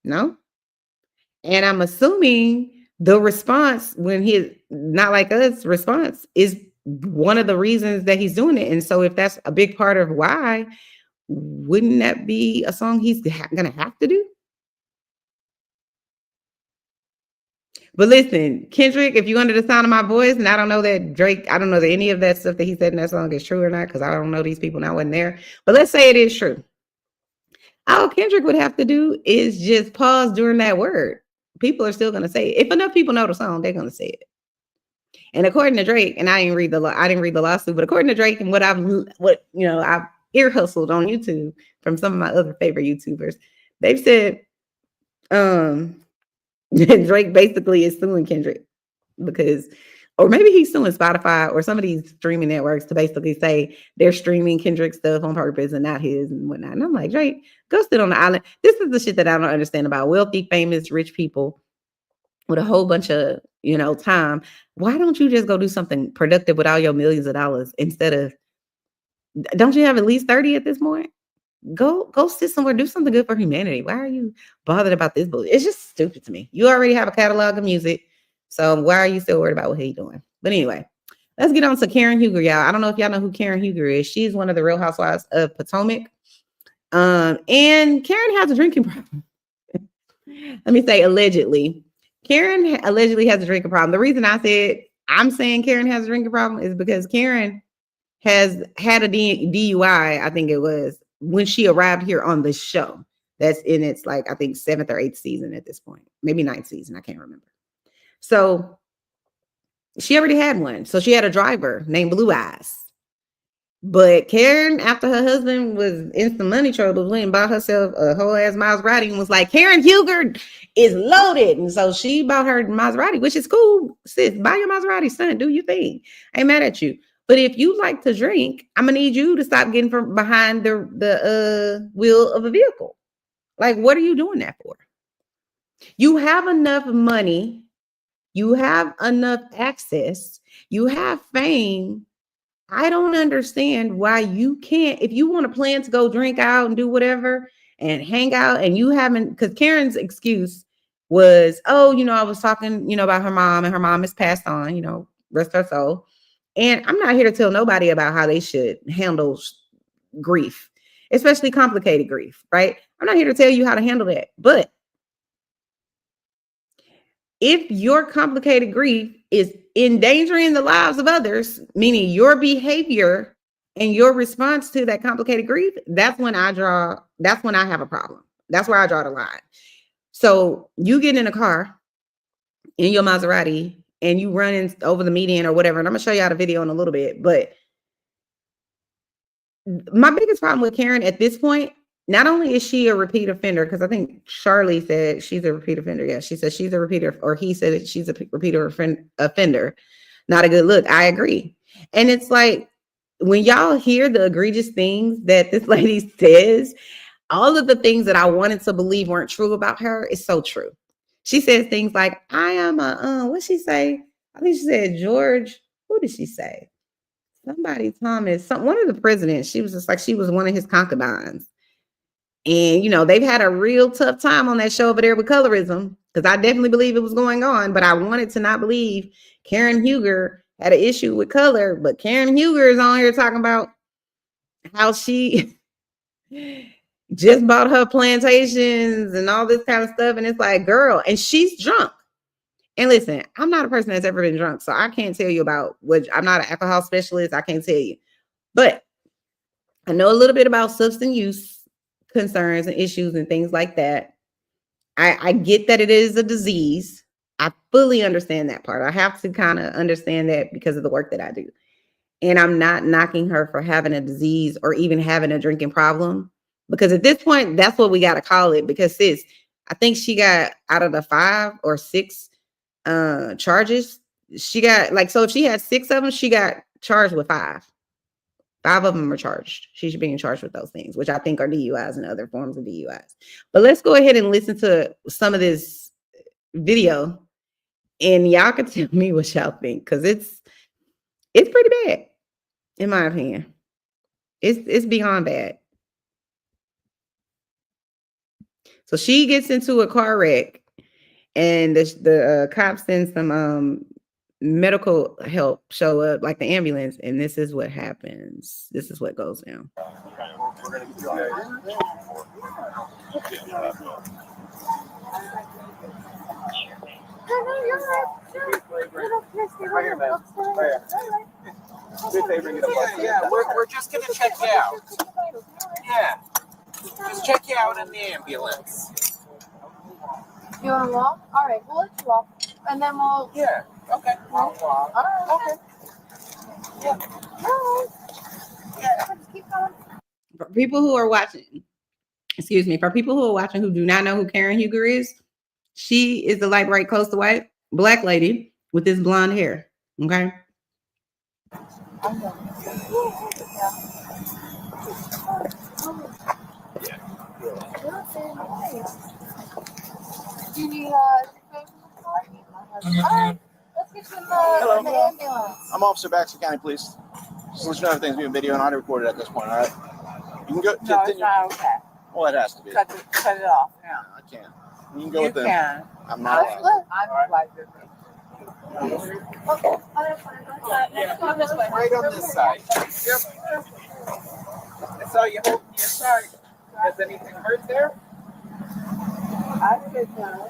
No? And I'm assuming the response, when his Not Like Us response, is one of the reasons that he's doing it. And so if that's a big part of why, wouldn't that be a song he's gonna have to do? But listen, Kendrick, if you're under the sound of my voice, and I don't know that Drake, I don't know that any of that stuff that he said in that song is true or not, because I don't know these people and I wasn't there. But let's say it is true. All Kendrick would have to do is just pause during that word. People are still going to say it. If enough people know the song, they're going to say it. And according to Drake, and I didn't read the lawsuit, but according to Drake and what I've ear hustled on YouTube from some of my other favorite YouTubers, They've said Drake basically is suing Kendrick because, or maybe he's suing Spotify or some of these streaming networks to basically say they're streaming Kendrick's stuff on purpose and not his and whatnot. And I'm like, Drake, go sit on the island. This is the shit that I don't understand about wealthy, famous, rich people with a whole bunch of, time. Why don't you just go do something productive with all your millions of dollars instead of, don't you have at least 30 at this point? Go sit somewhere, do something good for humanity. Why are you bothered about this bullshit? It's just stupid to me. You already have a catalog of music, so why are you still worried about what he's doing? But anyway, let's get on to Karen Hueger, y'all. I don't know if y'all know who Karen Hueger is. She's one of the Real Housewives of Potomac. And Karen has a drinking problem. Let me say allegedly. Karen allegedly has a drinking problem. The reason I said I'm saying Karen has a drinking problem is because Karen has had a DUI, I think it was, when she arrived here on the show. That's in its, like, I think 7th or 8th season at this point. Maybe 9th season. I can't remember. So she already had one. So she had a driver named Blue Eyes. But Karen, after her husband was in some money trouble, went and bought herself a whole ass Maserati and was like, Karen Hueger is loaded. And so she bought her Maserati, which is cool. Sis, buy your Maserati, son. Do your thing. I ain't mad at you. But if you like to drink, I'm gonna need you to stop getting from behind the wheel of a vehicle. Like, what are you doing that for? You have enough money, you have enough access, you have fame. I don't understand why you can't, if you want to plan to go drink out and do whatever and hang out and you haven't, because Karen's excuse was, oh, I was talking, about her mom and her mom is passed on, rest her soul. And I'm not here to tell nobody about how they should handle grief, especially complicated grief, right? I'm not here to tell you how to handle that. But if your complicated grief is endangering the lives of others, meaning your behavior and your response to that complicated grief, that's when I have a problem. That's where I draw the line. So you get in a car in your Maserati and you running over the median or whatever, and I'm gonna show y'all the video in a little bit. But my biggest problem with Karen at this point, not only is she a repeat offender, because I think Charlie said she's a repeat offender. Yeah, she said she's a repeater, or he said that she's a repeat offender. Not a good look. I agree. And it's like, when y'all hear the egregious things that this lady says, all of the things that I wanted to believe weren't true about her is so true. She says things like, I am what'd she say? I think she said George. Who did she say? Somebody, Thomas, one of the presidents. She was just like, she was one of his concubines. And, they've had a real tough time on that show over there with colorism, because I definitely believe it was going on, but I wanted to not believe Karen Hueger had an issue with color. But Karen Hueger is on here talking about how she just bought her plantations and all this kind of stuff. And it's like, girl, and she's drunk. And listen, I'm not a person that's ever been drunk, so I can't tell you about I'm not an alcohol specialist. I can't tell you. But I know a little bit about substance use concerns and issues and things like that. I get that it is a disease. I fully understand that part. I have to kind of understand that because of the work that I do. And I'm not knocking her for having a disease or even having a drinking problem, because at this point, that's what we got to call it. Because sis, I think she got out of the 5 or 6 charges. She got, like, so if she had 6 of them, she got charged with 5. 5 of them are charged. She's being charged with those things, which I think are DUIs and other forms of DUIs. But let's go ahead and listen to some of this video, and y'all can tell me what y'all think, because it's pretty bad, in my opinion. It's beyond bad. So she gets into a car wreck, and the cops send some medical help show up, like the ambulance, and this is what happens. This is what goes down. Yeah, we're just gonna check you out. Yeah, just check you out in the ambulance. You wanna walk? All right, we'll let you walk, and then we'll. Yeah. Okay. I'll walk. All right. Okay. Yeah. All right. Yeah. Just keep going. For people who are watching, excuse me, for people who are watching who do not know who Karen Hueger is, she is the light bright, close to white, black lady with this blonde hair. Okay. Do you need let's get you in the ambulance. I'm Officer Baxter County Police. Just let you know everything's being video and audio recorded at this point, all right? You can go. No, it's not okay. Well, it has to be. Cut it off. Yeah. I can't. You can go with them. Can. I'm not allowed. I'm like this. Right on this side. Yep. So you hope your side. Has anything hurt there? I said no.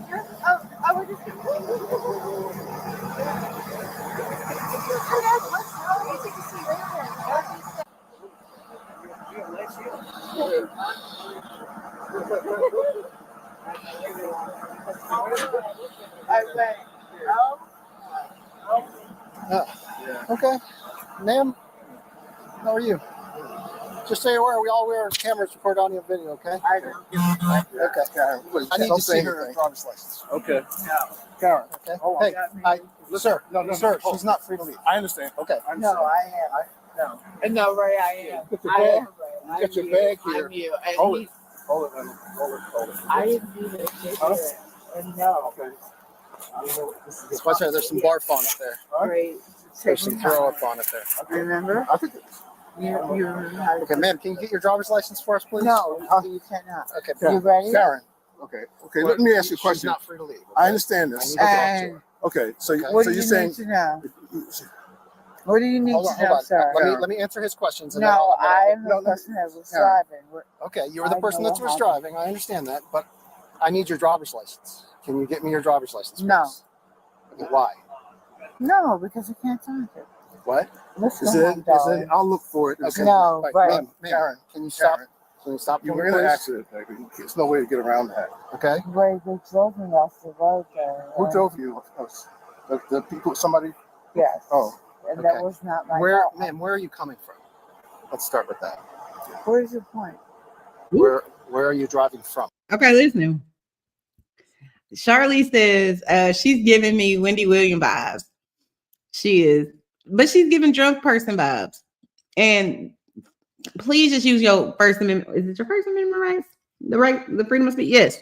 I would just Okay, ma'am, how are you? Just so you're aware, we all wear cameras to record audio and video, okay? I don't Okay. I need to see her driver's license. Okay. Karen, okay? Hey, sir, sir, she's not free to leave. I understand. Okay. No, I am. No. No, Ray, I am. Get your I bag. am Ray. Get your bag here. I'm you. And Hold he's- it. Hold it. I didn't do this. Huh? And no. Okay. Watch out, there's some barf on it there. Great. There's some throw up on it there. Remember? I think You remember how to Okay, ma'am, can you get your driver's license for us, please? No, you cannot. Okay, You ready? Karen. Okay, let me ask you a She's question. not free to leave. I understand this. And Okay, so what so do you're you saying need to know? What do you need Hold to on, know, hold on. sir? Let me answer his questions. And No, then I am the person that was driving. Okay, you were the I person know that was how- driving. I understand that, but I need your driver's license. Can you get me your driver's license? No. please? Okay, why? No, because I can't find it. What? I'll look for it. Okay. No, Right, right. ma'am, Karen, can you stop? Can you stop? You for were me, in an please? accident, baby. There's no way to get around that. Okay. Ray, they drove me off the road there. Who drove you? The people, somebody? Yes. Oh. And Okay. that was not my Where, fault. ma'am, where are you coming from? Let's start with that. Where's your point? Where are you driving from? Okay, listen. Charlie says she's giving me Wendy Williams vibes. She is, but she's giving drunk person vibes. And please just use your First Amendment. Is it your First Amendment rights? The freedom of speech? Yes.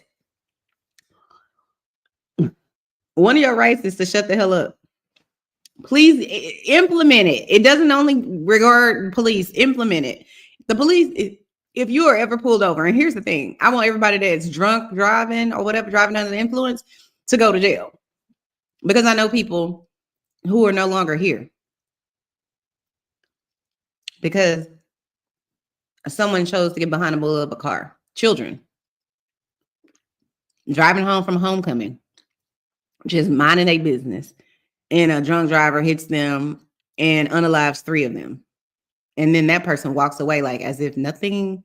One of your rights is to shut the hell up. Please implement it. It doesn't only regard police. Implement it. The police, if you are ever pulled over, and here's the thing, I want everybody that's drunk driving or whatever, driving under the influence, to go to jail. Because I know people who are no longer here. Because someone chose to get behind the wheel of a car. Children. Driving home from homecoming. Just minding their business. And a drunk driver hits them and unalives 3 of them. And then that person walks away like as if nothing.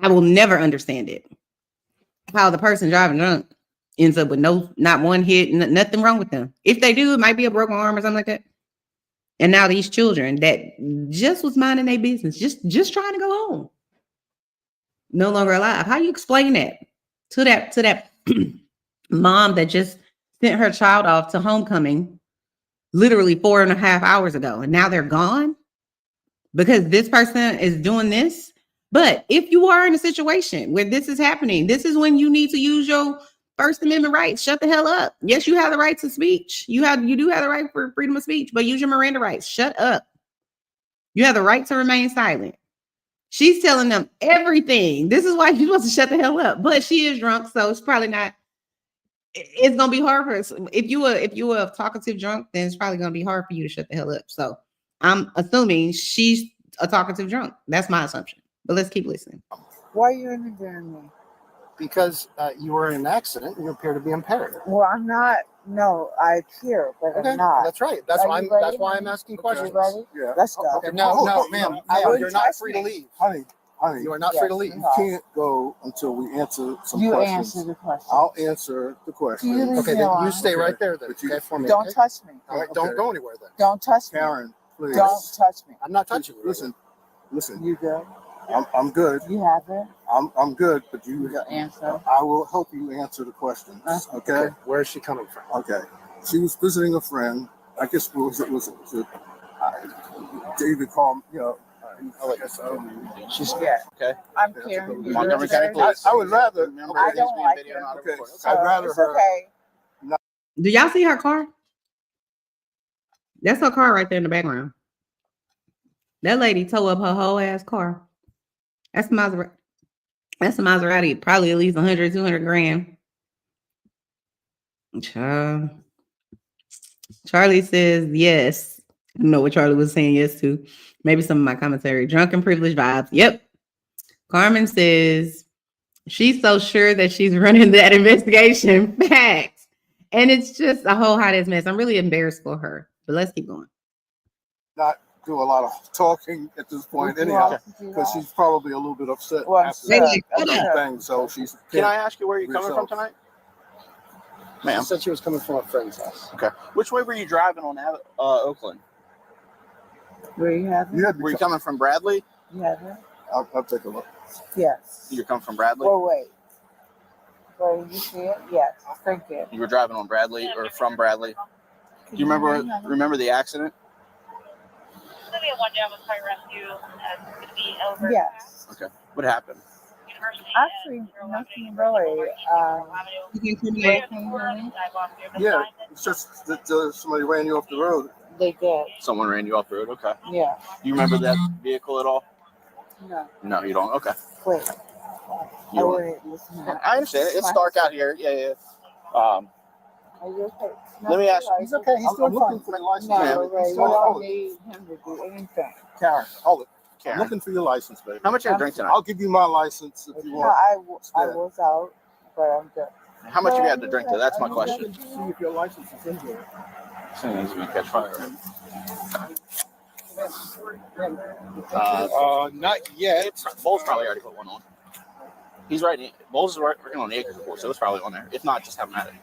I will never understand it. How the person driving drunk ends up with not one hit, nothing wrong with them. If they do, it might be a broken arm or something like that. And now these children that just was minding their business, just trying to go home, no longer alive. How you explain that to that mom that just sent her child off to homecoming literally 4.5 hours ago, and now they're gone because this person is doing this? But if you are in a situation where this is happening, this is when you need to use your First Amendment rights. Shut the hell up. Yes, you have the right to speech. You do have the right for freedom of speech, but use your Miranda rights. Shut up. You have the right to remain silent. She's telling them everything. This is why you're supposed to shut the hell up. But she is drunk, so it's probably not. It's gonna be hard for us. If you were a talkative drunk, then it's probably gonna be hard for you to shut the hell up. So I'm assuming she's a talkative drunk. That's my assumption. But let's keep listening. Why are you interviewing me? Because you were in an accident and you appear to be impaired. Well, I'm not. No, I appear, but Okay, I'm not. that's right. That's Are why you ready? That's why I'm asking questions. You ready? Yeah. Let's go. Okay, no, ma'am, you're not free to leave. Honey, You are not free to leave. you can't go until we answer some You questions. answer the question. I'll answer the question. You leave Okay, me then alone. you stay right there then. But you- Okay, for me. Don't okay? touch me. All right, don't go anywhere then. Don't touch me. Karen, please. Don't touch me. I'm not touching you. Listen. You good? I'm good. You have it? I'm good, but you answer. I will help you answer the questions. Okay? Where is she coming from? Okay. She was visiting a friend. I guess was it David called, She's Yeah. okay. I'm Karen. Montgomery County Police. I would rather. Remember, I everything's don't being like video her. and not Okay. recorded. I'd rather It's her. okay. Do y'all see her car? That's her car right there in the background. That lady tore up her whole ass car. That's a Maserati. That's a Maserati. Probably at least 100, 200 grand. Child. Charlie says yes. I know what Charlie was saying yes to. Maybe some of my commentary. Drunken privilege vibes. Yep. Carmen says she's so sure that she's running that investigation. Facts. And it's just a whole hot ass mess. I'm really embarrassed for her. But let's keep going. Not do a lot of talking at this point, anyhow, because she's probably a little bit upset after that thing. So she's. Can I ask you where you're coming from tonight? Ma'am. She said she was coming from a friend's house. Okay. Which way were you driving on Oakland? Where you have it? Were you coming from Bradley? You have it? I'll take a look. Yes. You're coming from Bradley? Oh, wait. Where you see it? Yes. Thank you. You were driving on Bradley or from Bradley? Do you remember the accident? Yes. Okay. What happened? Actually, nothing really. Yeah, it's just that somebody ran you off the road. They did. Someone ran you off the road? Okay. Yeah. Do you remember that vehicle at all? No. No, you don't? Okay. Wait. You don't. I understand. It's dark out here. Yeah. Are you okay? Let me ask you. He's okay. He's I'm looking for your license. No, Ray, we don't need him to do anything. Karen, hold it. Karen. I'm looking for your license, baby. How much you drink tonight? I'll give you my license if you No, want. I was out, but I'm good. How much have you had to drink to? That's my question. See if your license is in here. As we catch fire. Not yet. Bowles probably already put one on. He's right. Bowles is working on the acres report, so it's probably on there. If not, just have him at it.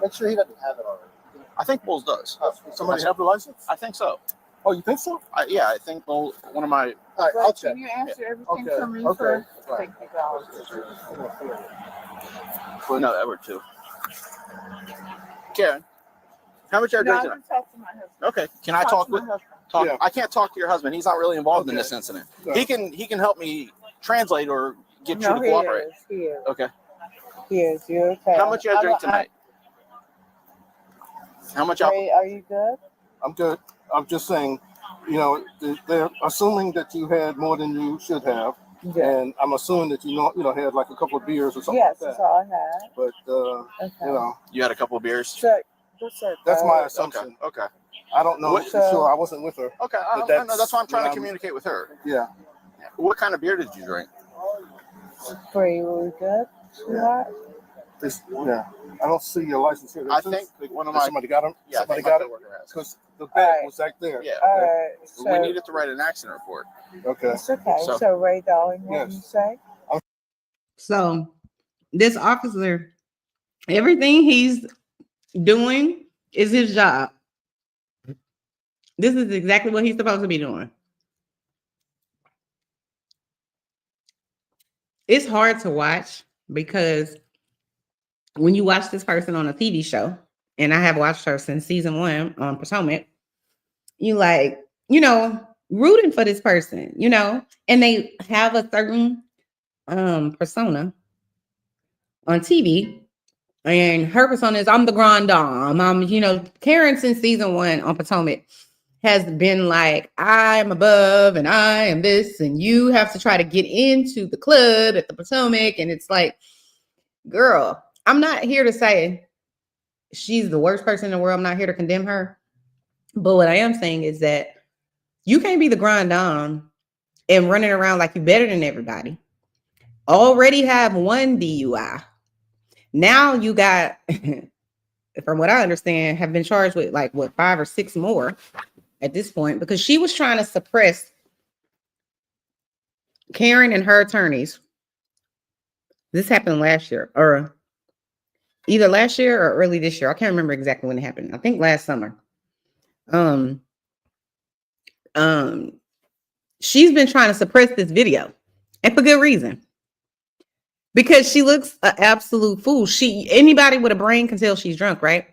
Make sure he doesn't have it already. I think Bowles does. Somebody have the license? I think so. Oh, you think so? Yeah, I think Bowles, one of my. All right, I'll check. Can you answer everything Okay, for me okay. first? Right. Thank you, guys. No, Edward too. Karen, how much are you No, I drinking? can talk to my husband. Okay, can I talk to with? my husband. Yeah. I can't talk to your husband. He's not really involved in Okay. this incident. Yeah. He can help me translate or get you No, to he cooperate. is. He is. Okay. He is. You're okay. How much you had to drink tonight? How much alcohol? Ray, are you good? I'm good. I'm just saying, they're assuming that you had more than you should have. Yeah. And I'm assuming that you had like a couple of beers or something Yes, like that's that. all I had. But, Okay. You had a couple of beers. So, that's it. that's my assumption. Okay. I don't know for sure. I wasn't with her. Okay. But I know, that's why I'm trying to what communicate with her. Yeah. What kind of beer did you drink? Ray, were we good? Sweetheart? Yeah. I don't see your license here. I think one of my. Somebody got him? Yeah, Somebody I think my got it? coworker has. Because the All bag right. was back there. Yeah. All right. So, We needed to write an accident report. Okay. it's okay. So- So, Ray, darling, what did you say? So this officer, everything he's doing is his job. This is exactly what he's supposed to be doing. It's hard to watch because when you watch this person on a TV show, and I have watched her since season 1 on Potomac, you rooting for this person, and they have a certain persona on TV, and her persona is I'm the grand dame. Karen since season 1 on Potomac has been like, I'm above and I am this, and you have to try to get into the club at the Potomac. And it's like, girl, I'm not here to say she's the worst person in the world. I'm not here to condemn her. But what I am saying is that you can't be the grand dame and running around like you're better than everybody. Already have 1 DUI. Now you got, from what I understand, have been charged with 5 or 6 more at this point, because she was trying to suppress Karen and her attorneys. This happened last year, or either last year or early this year. I can't remember exactly when it happened. I think last summer. she's been trying to suppress this video, and for good reason. Because she looks an absolute fool. Anybody with a brain can tell she's drunk, right?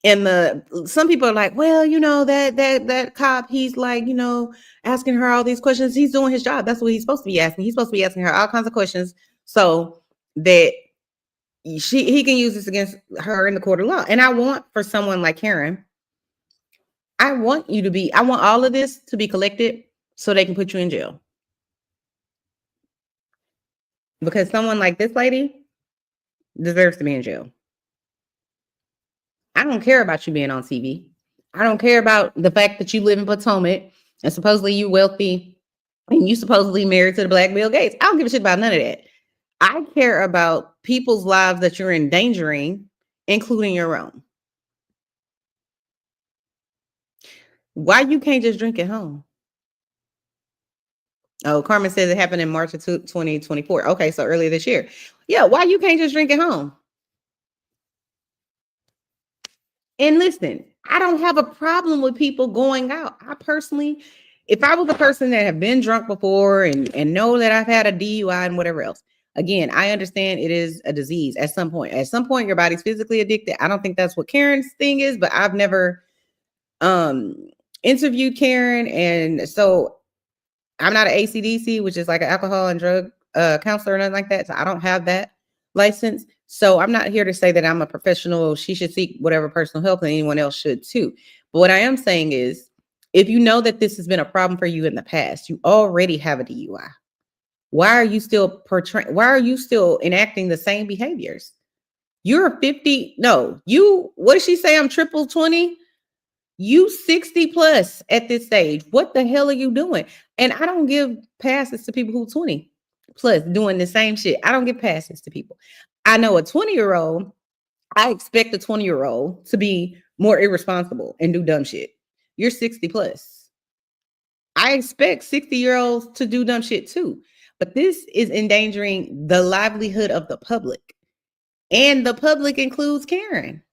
And some people are like, well, you know, that cop, he's like, you know, asking her all these questions. He's doing his job. That's what he's supposed to be asking. He's supposed to be asking her all kinds of questions so that he can use this against her in the court of law. And I want for someone like Karen, I want all of this to be collected so they can put you in jail. Because someone like this lady deserves to be in jail. I don't care about you being on TV. I don't care about the fact that you live in Potomac and supposedly you wealthy and you supposedly married to the Black Bill Gates. I don't give a shit about none of that. I care about people's lives that you're endangering, including your own. Why you can't just drink at home? Oh, Carmen says it happened in March of 2024. Okay, so earlier this year. Yeah, why you can't just drink at home? And listen, I don't have a problem with people going out. I personally, if I was a person that have been drunk before and know that I've had a DUI and whatever else, again, I understand it is a disease at some point. At some point, your body's physically addicted. I don't think that's what Karen's thing is, but I've never interviewed Karen. And so I'm not an ACDC, which is like an alcohol and drug counselor or nothing like that. So I don't have that license. So I'm not here to say that I'm a professional. She should seek whatever personal help, and anyone else should too. But what I am saying is, if you know that this has been a problem for you in the past, you already have a DUI. Why are you still enacting the same behaviors? You're 50. No, what did she say? I'm triple 20. You 60 plus at this stage. What the hell are you doing? And I don't give passes to people who 20 plus doing the same shit. I don't give passes to people. I know a 20-year-old, I expect a 20-year-old to be more irresponsible and do dumb shit. You're 60 plus. I expect 60-year-olds to do dumb shit too. But this is endangering the livelihood of the public. And the public includes Karen.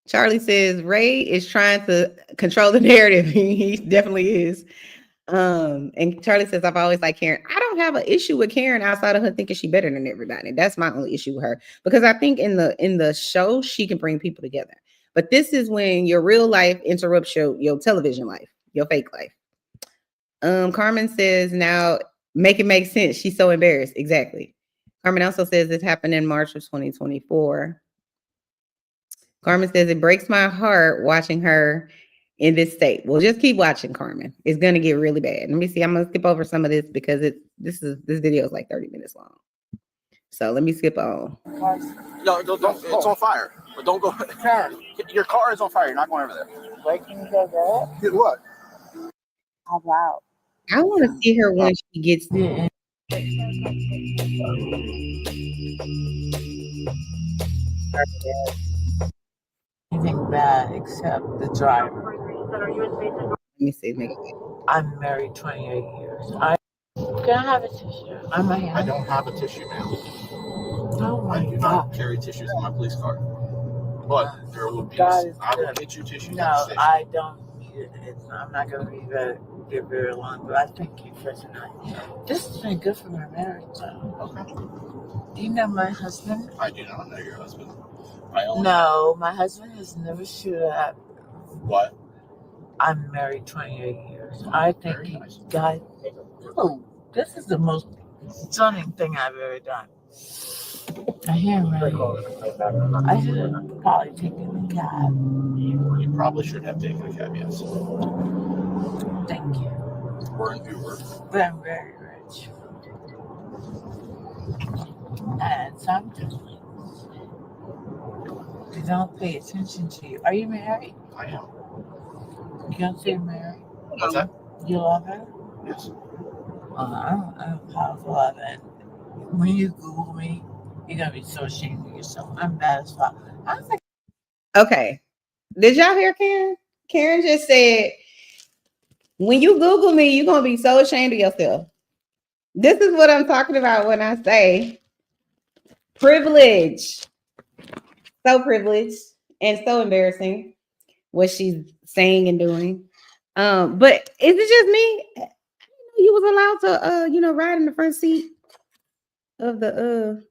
Charlie says Ray is trying to control the narrative. He definitely is. And Charlie says, I've always liked Karen. I don't have an issue with Karen outside of her thinking she's better than everybody. That's my only issue with her, because I think in the show she can bring people together. But this is when your real life interrupts your television life, your fake life. Carmen says, now make it make sense. She's so embarrassed. Exactly. Carmen also says this happened in March of 2024. Carmen says it breaks my heart watching her in this state. Well, just keep watching, Carmen. It's gonna get really bad. Let me see. I'm gonna skip over some of this because this video is like 30 minutes long. So let me skip on. No, don't. It's on fire. But don't go. Karen, your car is on fire. You're not going over there. Wait, can you go there? Get what? How loud? I want to see her when she gets there. Anything bad except the driver. Let me see. I'm married 28 years. Can I have a tissue? I don't have a tissue, ma'am. Oh my I do not carry tissues in my police car. But there will be. I will get you tissues. No, I don't need it. I'm not going to be very long, but I thank you for tonight. This has been good for my marriage, though. Okay. Do you know my husband? I do not know your husband. No, my husband has never shoot at. What? I'm married 28 years. I think God. Oh, this is the most stunning thing I've ever done. I hear him. I should have probably taken a cab. You probably should have taken a cab, yes. Thank you. Or an Uber. But I'm very rich. And sometimes they don't pay attention to you. Are you married? I am. You don't say you're married? What's that? You love her? Yes. I'm powerful of it. When you Google me, you're going to be so ashamed of yourself. I'm bad as fuck. Okay. Did y'all hear Karen? Karen just said, when you Google me, you're going to be so ashamed of yourself. This is what I'm talking about when I say privilege. So privileged and so embarrassing what she's saying and doing. But is it just me? You was allowed to ride in the front seat of the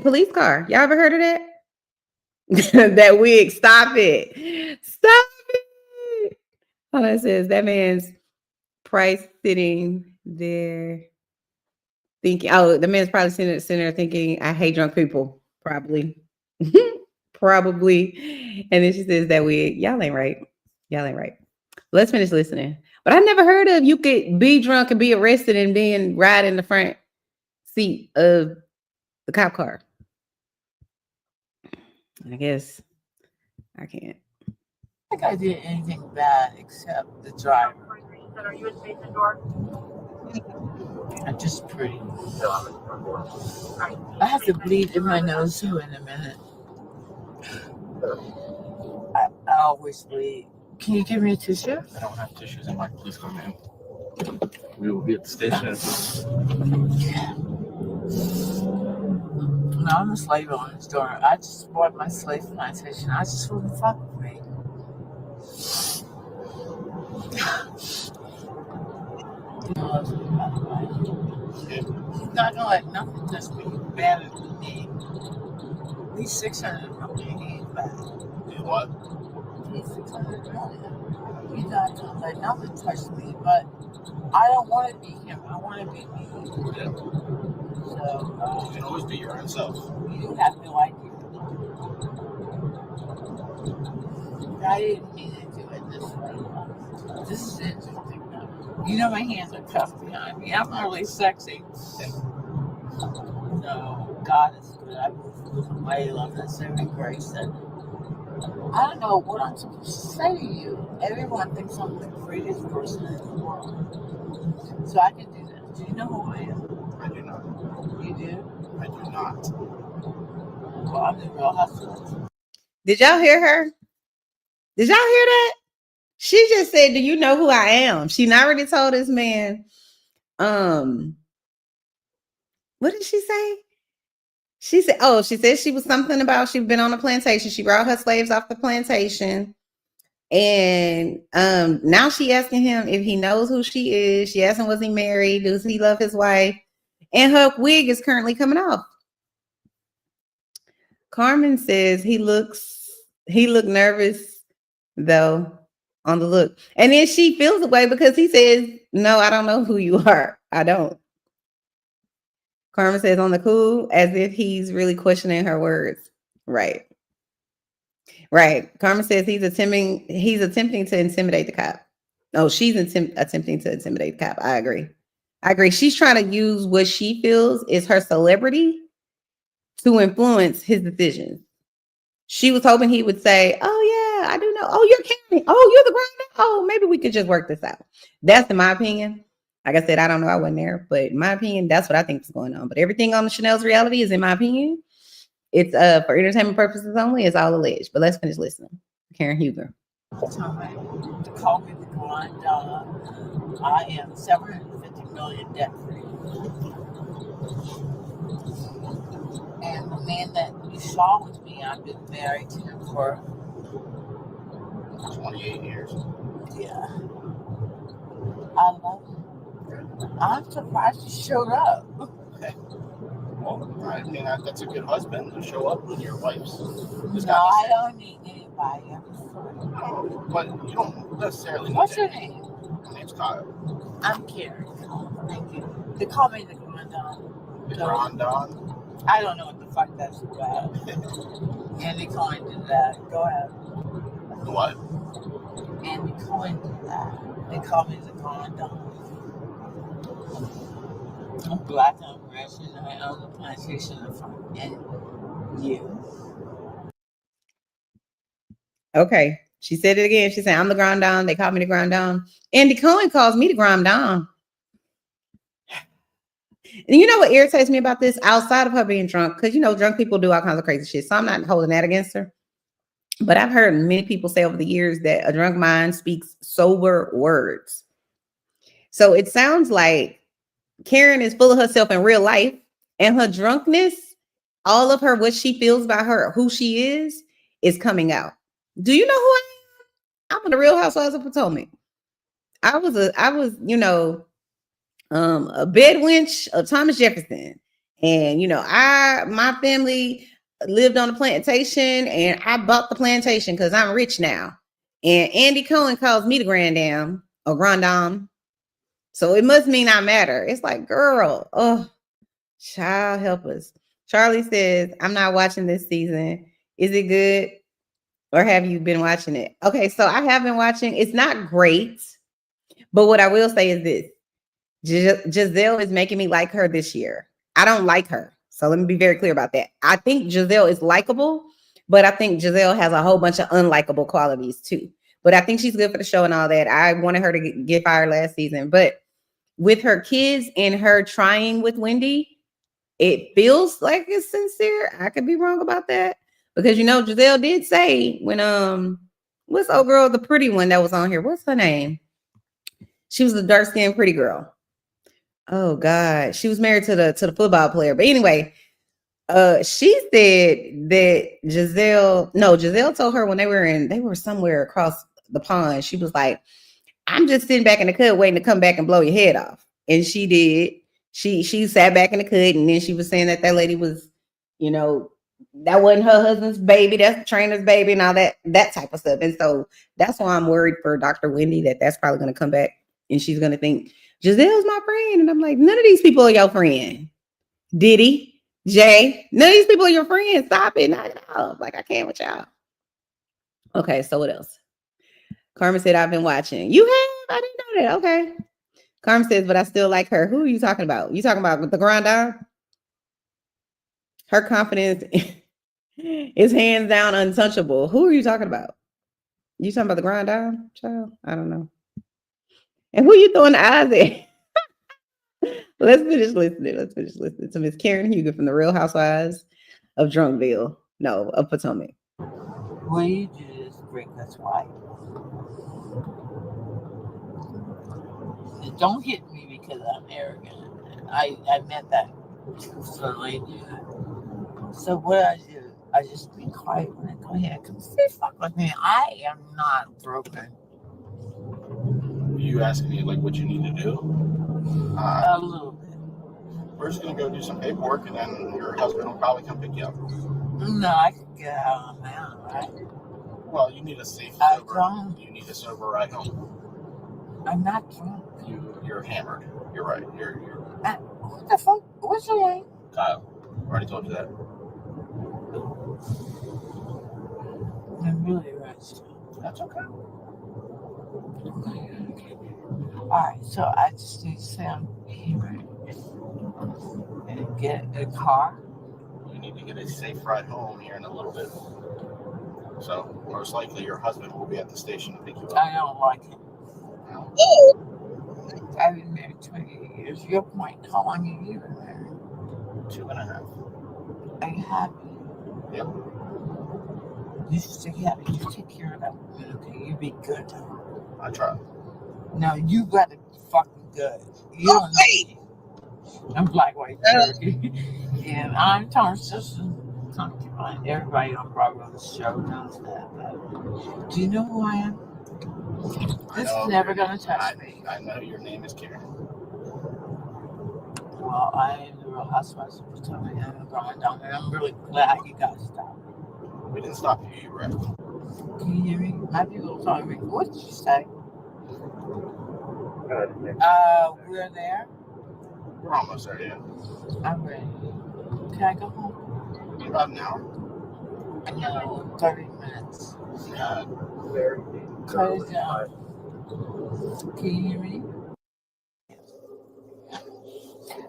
police car. Y'all ever heard of that? That wig, stop it. Stop it. Oh, it says that man's price sitting there thinking, the man's probably sitting there thinking, I hate drunk people. Probably. Probably. And then she says that wig, y'all ain't right. Y'all ain't right. Let's finish listening. But I never heard of you could be drunk and be arrested and then ride in the front seat of the cop car. I guess I can't. I think I did anything bad except the driver. Are you in station door? I'm just pretty. I have to bleed in my nose too in a minute. I always bleed. Can you give me a tissue? I don't have tissues in my police car, ma'am. We will be at the station. Yeah. No, I'm a slave on this door. I just bought my slave plantation. I just wouldn't fuck with me. He's not gonna let nothing touch me better than me. He's 600 million. He's bad. You what? He's 600 million. He's not gonna let nothing touch me, but I don't want to be him. I want to be me. Yeah. So you can always be your own self. You have no idea. I didn't mean to do it this way. This is interesting though. You know my hands are cuffed behind me. I'm really sexy. No, God is good. I move with my love and saving grace. And I don't know what I'm supposed to say to you. Everyone thinks I'm the greatest person in the world. So I can do this. Do you know who I am? I do not. You do? I do not. Well, I'm the real hustler. Did y'all hear her? Did y'all hear that? She just said, do you know who I am? She already told this man, what did she say? She said she was something about she'd been on a plantation. She brought her slaves off the plantation. And now she asking him if he knows who she is. She asked him, was he married? Does he love his wife? And her wig is currently coming off. Carmen says he looked nervous though on the look. And then she feels away because he says, no, I don't know who you are. I don't. Carmen says on the cool, as if he's really questioning her words. Right. Carmen says he's attempting to intimidate the cop. Oh, she's attempting to intimidate the cop. I agree. She's trying to use what she feels is her celebrity to influence his decisions. She was hoping he would say, oh yeah, I do know. Oh, you're Karen. Oh, you're the grinder. Oh, maybe we could just work this out. That's in my opinion. Like I said, I don't know. I wasn't there, but in my opinion, that's what I think is going on. But everything on the Chanel's reality is, in my opinion, it's for entertainment purposes only. It's all alleged. But let's finish listening. Karen Hueger. To call me the Grand Dollar. I am $750 million debt free. And the man that you saw with me, I've been married to him for 28 years. Yeah. I love him. I'm surprised he showed up. Okay. Well, I mean, that's a good husband to show up when your wife's. No, I don't need anybody. No, but you don't necessarily need. What's your name? My name's Kyle. I'm Karen. Thank you. They call me the Grand Don. The Grand Don? I don't know what the fuck that's about. Andy Cohen did that. Go ahead. What? Andy Cohen did that. They call me the Grand Don. I'm black, I'm Russian, I own the plantation and you. Okay. She said it again. She said, I'm the Grand Don. They call me the Grand Don. Andy Cohen calls me the Grand Don. And you know what irritates me about this outside of her being drunk? Because, drunk people do all kinds of crazy shit. So I'm not holding that against her. But I've heard many people say over the years that a drunk mind speaks sober words. So it sounds like Karen is full of herself in real life, and her drunkenness, all of her, what she feels about her, who she is coming out. Do you know who I am? I'm in the Real Housewives of Potomac. I was, a bed wench of Thomas Jefferson. And, my family lived on a plantation and I bought the plantation because I'm rich now. And Andy Cohen calls me the grandam or grandam. So it must mean I matter. It's like, girl, oh, child, help us. Charlie says, I'm not watching this season. Is it good? Or have you been watching it? Okay, so I have been watching. It's not great. But what I will say is this. Giselle is making me like her this year. I don't like her. So let me be very clear about that. I think Giselle is likable, but I think Giselle has a whole bunch of unlikable qualities too. But I think she's good for the show and all that. I wanted her to get fired last season. But with her kids and her trying with Wendy, it feels like it's sincere. I could be wrong about that. Because Giselle did say when what's old girl, the pretty one that was on here? What's her name? She was the dark-skinned pretty girl. Oh God, she was married to the football player. But anyway, she said that Giselle told her when they were somewhere across the pond. She was like, I'm just sitting back in the cut waiting to come back and blow your head off. And she did. She sat back in the cut, and then she was saying that lady was, that wasn't her husband's baby, that's the trainer's baby and all that type of stuff. And so that's why I'm worried for Dr. Wendy that's probably going to come back and she's going to think Giselle's my friend. And I'm like, none of these people are your friend. Diddy, Jay, none of these people are your friends. Stop it. Knock it off. Like, I can't with y'all. Okay, so what else? Carmen said, I've been watching. You have? I didn't know that. Okay. Carmen says, but I still like her. Who are you talking about? You talking about the grandma? Her confidence is hands down untouchable. Who are you talking about? You talking about the grandma, child? I don't know. And who you throwing the eyes at? Let's finish listening to Miss Karen Hueger from the Real Housewives of Drunkville. No, of Potomac. What you do is drink this wine. Don't hit me because I'm arrogant. I meant that truthfully. So what I do, I just be quiet when I go ahead. Come say fuck with me. I am not broken. You asking me like what you need to do? A little bit. We're just gonna go do some paperwork, and then your husband will probably come pick you up. No, I can get out on my own, right? Well, you need a safe sober. You need a sober ride home. I'm not drunk. You're hammered. You're right. You're. What the fuck? What's your name? Kyle. Already told you that. I'm really rushed. That's okay. Okay. All right, so I just need to say I'm hammered and get a car. You need to get a safe ride home here in a little bit. So most likely your husband will be at the station to pick you up. I don't like it. I've been married 28 years. Your point, how long have you been married? 2.5. Are you happy? Yep. You should stay happy. You take care of that woman, okay? You be good. I try. No, you gotta be fucking good. You don't know me. I'm black, white, turkey. And I'm Tom's sister. Everybody on Bravo's show knows that. Do you know who I am? This is never gonna touch me. I know your name is Karen. Well, I am the Real Housewives of Potomac, and I'm going down there. I'm really glad you guys stopped. We didn't stop you. You wrecked. Can you hear me? My people telling me. What did you say? We're there. We're almost there, yeah. I'm ready. Can I go home? About an hour. No, 30 minutes. Yeah. Cut it down. Can you hear me?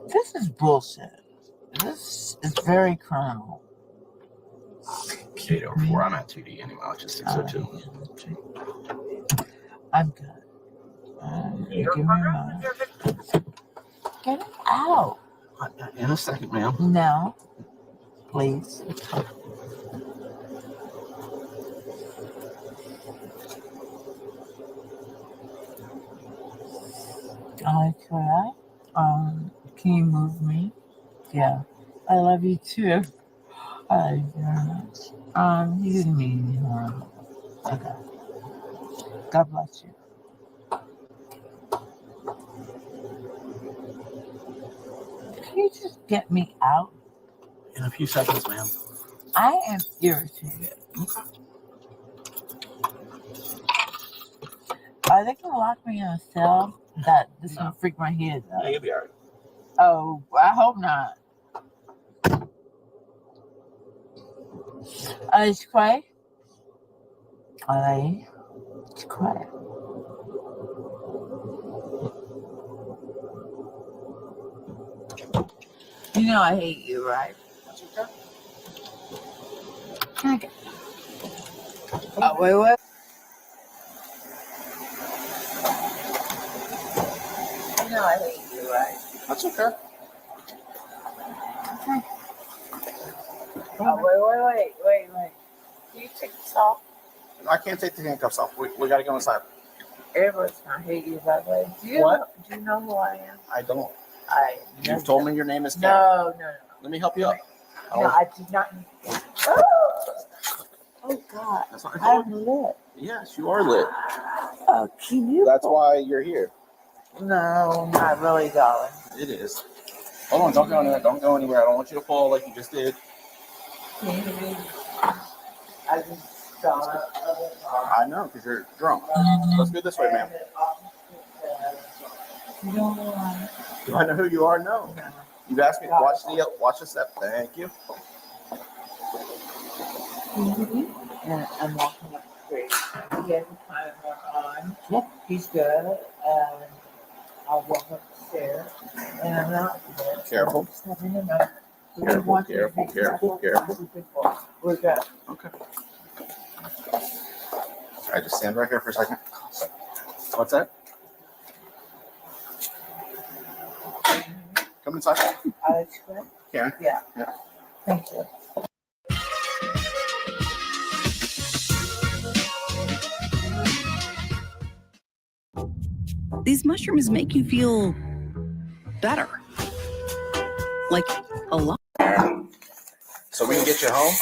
This is bullshit. This is very criminal. 804. I'm at 2D anyway. It's just 602. I'm good. Give me a moment. Get it out. In a second, ma'am. No. Please. Could I? Can you move me? Yeah. I love you too. I love you very much. You didn't mean any harm. Okay. God bless you. you just get me out? In a few seconds, ma'am. I am irritated. Okay. Are they gonna lock me in a cell? That this gonna freak my head out. Yeah, you'll be alright. Oh, I hope not. It's quiet. It's quiet. You know I hate you, right? Can I get? Oh, wait. You know I hate you, right? That's okay. Oh, wait. Can you take this off? I can't take the handcuffs off. We gotta go inside. Everybody's gonna hate you that way. Do you know who I am? I don't. You've told me your name is Karen. No. Let me help you up. No, I did not. Oh God. That's what I'm lit. Yes, you are lit. Oh, can you? That's why you're here. No, not really, darling. It is. Hold on, don't go anywhere. Don't go anywhere. I don't want you to fall like you just did. I just saw I know, because you're drunk. Let's go this way, ma'am. Do I know who you are? No. You've asked me to watch the step. Thank you. And I'm walking up the street. He has a timer on. Yep. He's good. And I'll walk up the stairs. And I'm not there. Careful. Careful. We're good. Okay. All right, just stand right here for a second. What's that? Come inside. Karen? Yeah. Yeah. Thank you. These mushrooms make you feel better. Like a lot. So we can get you home.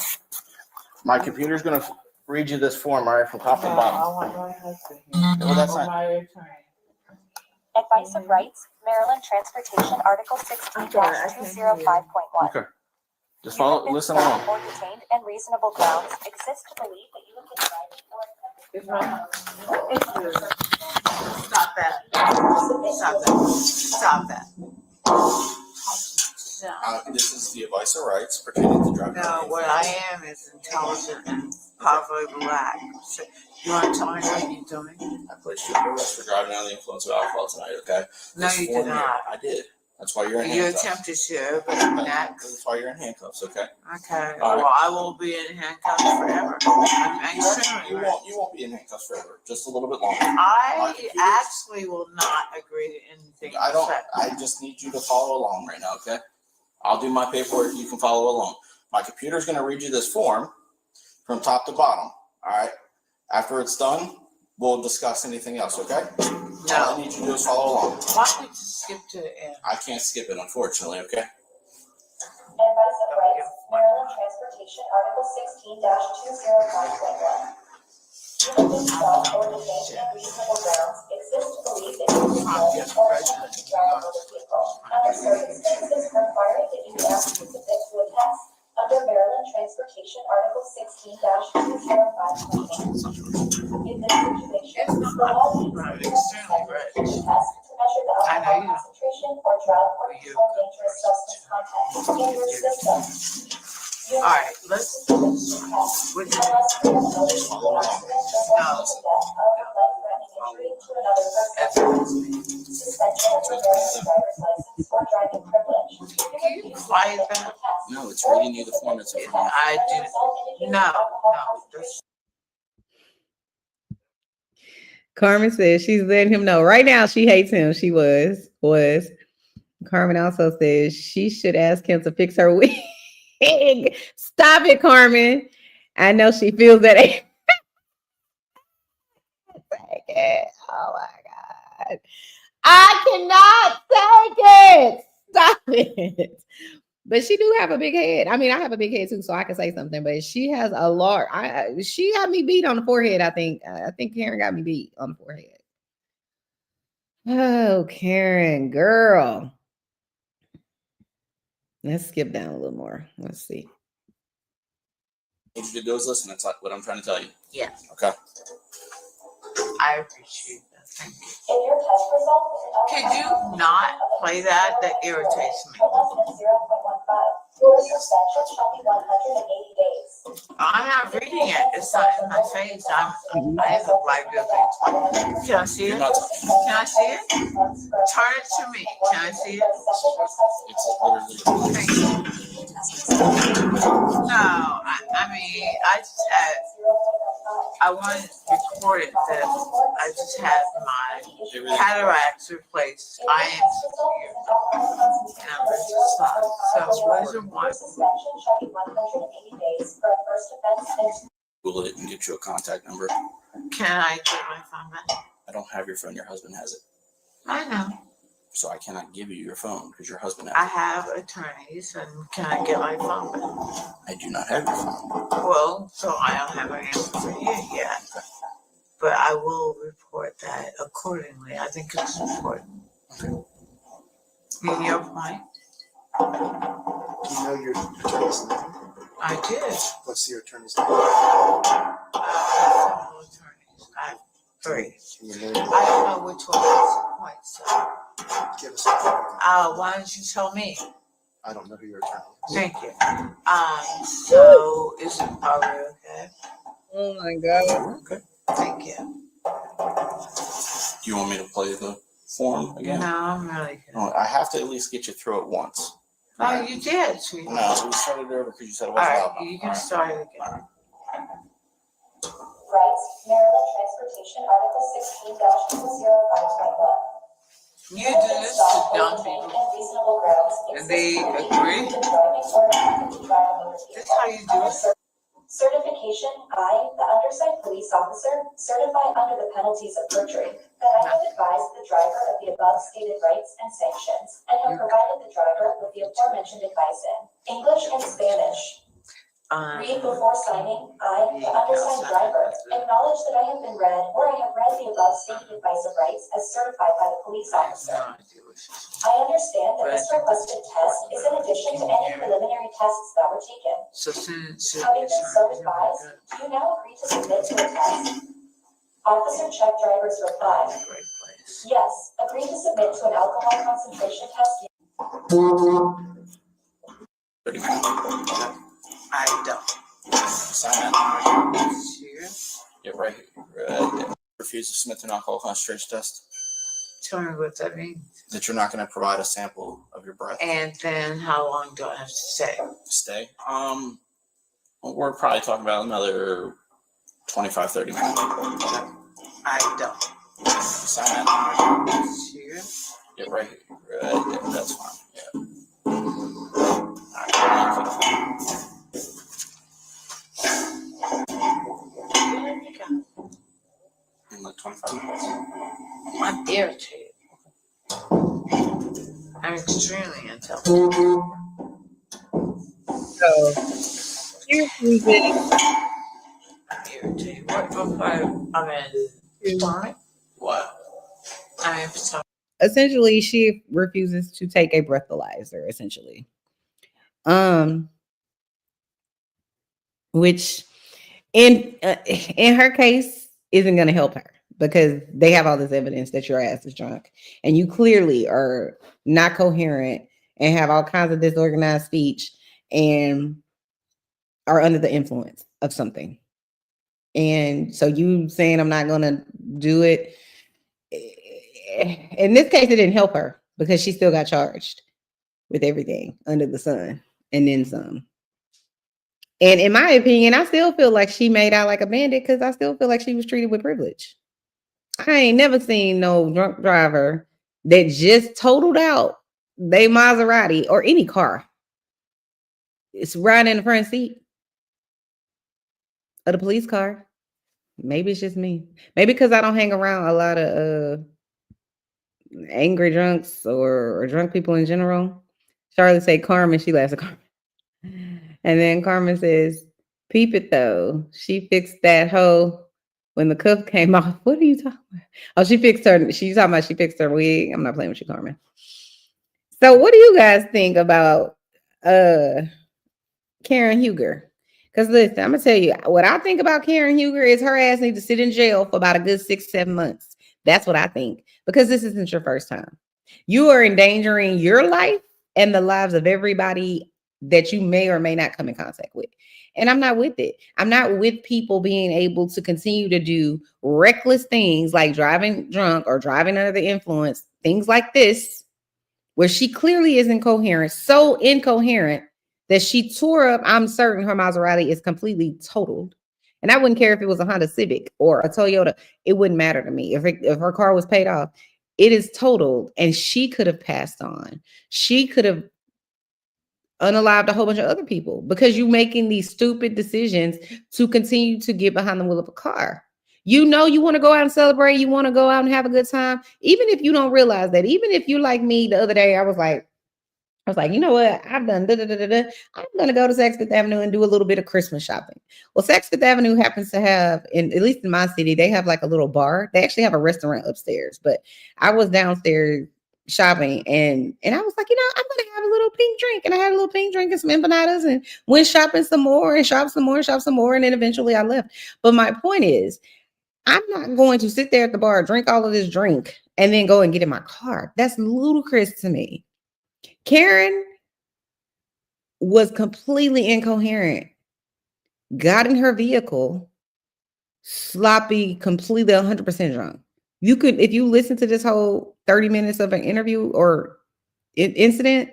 My computer's going to read you this form, all right, from top to bottom. I want my husband What was that sign? my attorney. Advice of Rights, Maryland Transportation, Article 16-205.1. Okay. Just follow, listen along. Or detained and reasonable grounds exist to believe that you have been driving or Stop that. Stop that. This is the advice of rights pertaining to driving. No, what I am is intelligent and powerfully black. So you want to tell me what you're doing? I placed you under arrest for driving under the influence of alcohol tonight, okay? No, you did not. I did. That's why you're in You handcuffs. attempted to, but next. That's why you're in handcuffs, okay? Okay. All right. Well, I will be in handcuffs forever. I'm You won't be in handcuffs forever. Just a little bit longer. I actually will not agree to anything. I just need you to follow along right now, okay? I'll do my paperwork. You can follow along. My computer's going to read you this form from top to bottom. All right. After it's done, we'll discuss anything else, okay? No. All I need you to do is follow along. Why don't we just skip to the end? I can't skip it, unfortunately, okay? Advice of Rights, Maryland Transportation, Article 16-205.1. You have been stopped or detained on reasonable grounds exist to believe that you have been or attempted to drive a motor vehicle under circumstances requiring that you have to submit to a test under Maryland Transportation, Article 16-205.1. In this situation, the law means that you have to take a test to measure the alcohol concentration or drug or physical dangerous substance content in your system. All right, let's. With No, it's reading you the form. It's I do. No. Carmen says she's letting him know right now she hates him. She was. Carmen also says she should ask him to fix her wig. Stop it, Carmen. I know she feels that. Oh my God. I cannot take it. Stop it. But she do have a big head. I mean, I have a big head too, so I can say something. But she has a large. She got me beat on the forehead. I think Karen got me beat on the forehead. Oh, Karen, girl. Let's skip down a little more. Let's see. I need you to go listen. That's what I'm trying to tell you. Yeah. Okay. I appreciate that. Thank you. Could you not play that? That irritates me. I'm not reading it. It's not in my face. I have a blind building. Can I see it? Can I see it? Turn it to me. Can I see it? Thank you. No, I mean, I want to record it that I just had my cataracts replaced. I am and I'm ready to stop. So what is it want? Google it and get you a contact number. Can I get my phone back? I don't have your phone. Your husband has it. I know. So I cannot give you your phone because your husband has I it. have attorneys, and can I get my phone back? I do not have your phone. Well, so I don't have an answer for you yet. But I will report that accordingly. I think it's important. In your point? Do you know your attorney's name? I did. What's your attorney's name? Several attorneys. I have 3. I don't know which one is the point, so. Give us a Why don't you tell me? I don't know who your attorney is. Thank you. So is it probably okay? Oh my God. Okay. Thank you. Do you want me to play the form again? No, I'm really good. No, I have to at least get you through it once. Oh, you did, sweetie. No, we started it over because you said it All wasn't right, loud enough. you can start it again. Rights, Maryland Transportation, Article 16-005.1. You do this to dumb people, and they agree. That's how you do it. Certification, I, the undersigned police officer, certify under the penalties of perjury that I have advised the driver of the above stated rights and sanctions and have provided the driver with the aforementioned advice in English and Spanish. Read before signing, I, the undersigned driver, acknowledge that I have been read or I have read the above stated advice of rights as certified by the police officer. I understand that this requested test is in addition to any preliminary tests that were taken. Having been so advised, do you now agree to submit to a test? Officer check driver's reply. Yes, agree to submit to an alcohol concentration test. I don't. Sign that. Yeah, right here. Right there. Refuse to submit to an alcohol concentration test. Tell me what that means. That you're not going to provide a sample of your breath. And then how long do I have to stay? Stay? We're probably talking about another 25, 30 minutes. I don't. Sign that. Here? Yeah, right here. Right there. That's fine. Yeah. In like 25 minutes. I'm irritated. I'm extremely intelligent. So here's the I'm irritated. What part I'm in? What? I'm in sorry. Essentially, she refuses to take a breathalyzer, essentially. Which in her case isn't going to help her because they have all this evidence that your ass is drunk and you clearly are not coherent and have all kinds of disorganized speech and are under the influence of something. And so you saying I'm not going to do it. In this case, it didn't help her because she still got charged with everything under the sun and then some. And in my opinion, I still feel like she made out like a bandit because I still feel like she was treated with privilege. I ain't never seen no drunk driver that just totaled out they Maserati or any car. It's riding in the front seat of the police car. Maybe it's just me. Maybe because I don't hang around a lot of angry drunks or drunk people in general. Charlotte say Carmen, she laughs at Carmen. And then Carmen says, peep it though. She fixed that hoe when the cuff came off. What are you talking about? Oh, she fixed her. She's talking about she fixed her wig. I'm not playing with you, Carmen. So what do you guys think about Karen Hueger. Because listen, I'm gonna tell you what I think about Karen Hueger is her ass needs to sit in jail for about a good 6-7 months. That's what I think. Because this isn't your first time. You are endangering your life and the lives of everybody that you may or may not come in contact with. And I'm not with it. I'm not with people being able to continue to do reckless things like driving drunk or driving under the influence, things like this, where she clearly is incoherent, so incoherent that she tore up. I'm certain her Maserati is completely totaled. And I wouldn't care if it was a Honda Civic or a Toyota. It wouldn't matter to me. If her car was paid off, it is totaled. And she could have passed on. She could have unalived a whole bunch of other people because you're making these stupid decisions to continue to get behind the wheel of a car. You know, you want to go out and celebrate. You want to go out and have a good time. Even if you don't realize that, even if you like me the other day, I was like, you know what? I've done I'm going to go to Saks Fifth Avenue and do a little bit of Christmas shopping. Well, Saks Fifth Avenue happens to have, at least in my city, they have like a little bar. They actually have a restaurant upstairs, but I was downstairs shopping and I was like, you know, I'm going to have a little pink drink. And I had a little pink drink and some empanadas and went shopping some more and shop some more. And then eventually I left. But my point is, I'm not going to sit there at the bar, drink all of this drink, and then go and get in my car. That's ludicrous to me. Karen was completely incoherent, got in her vehicle, sloppy, completely 100% drunk. You could, if you listen to this whole 30 minutes of an interview or incident,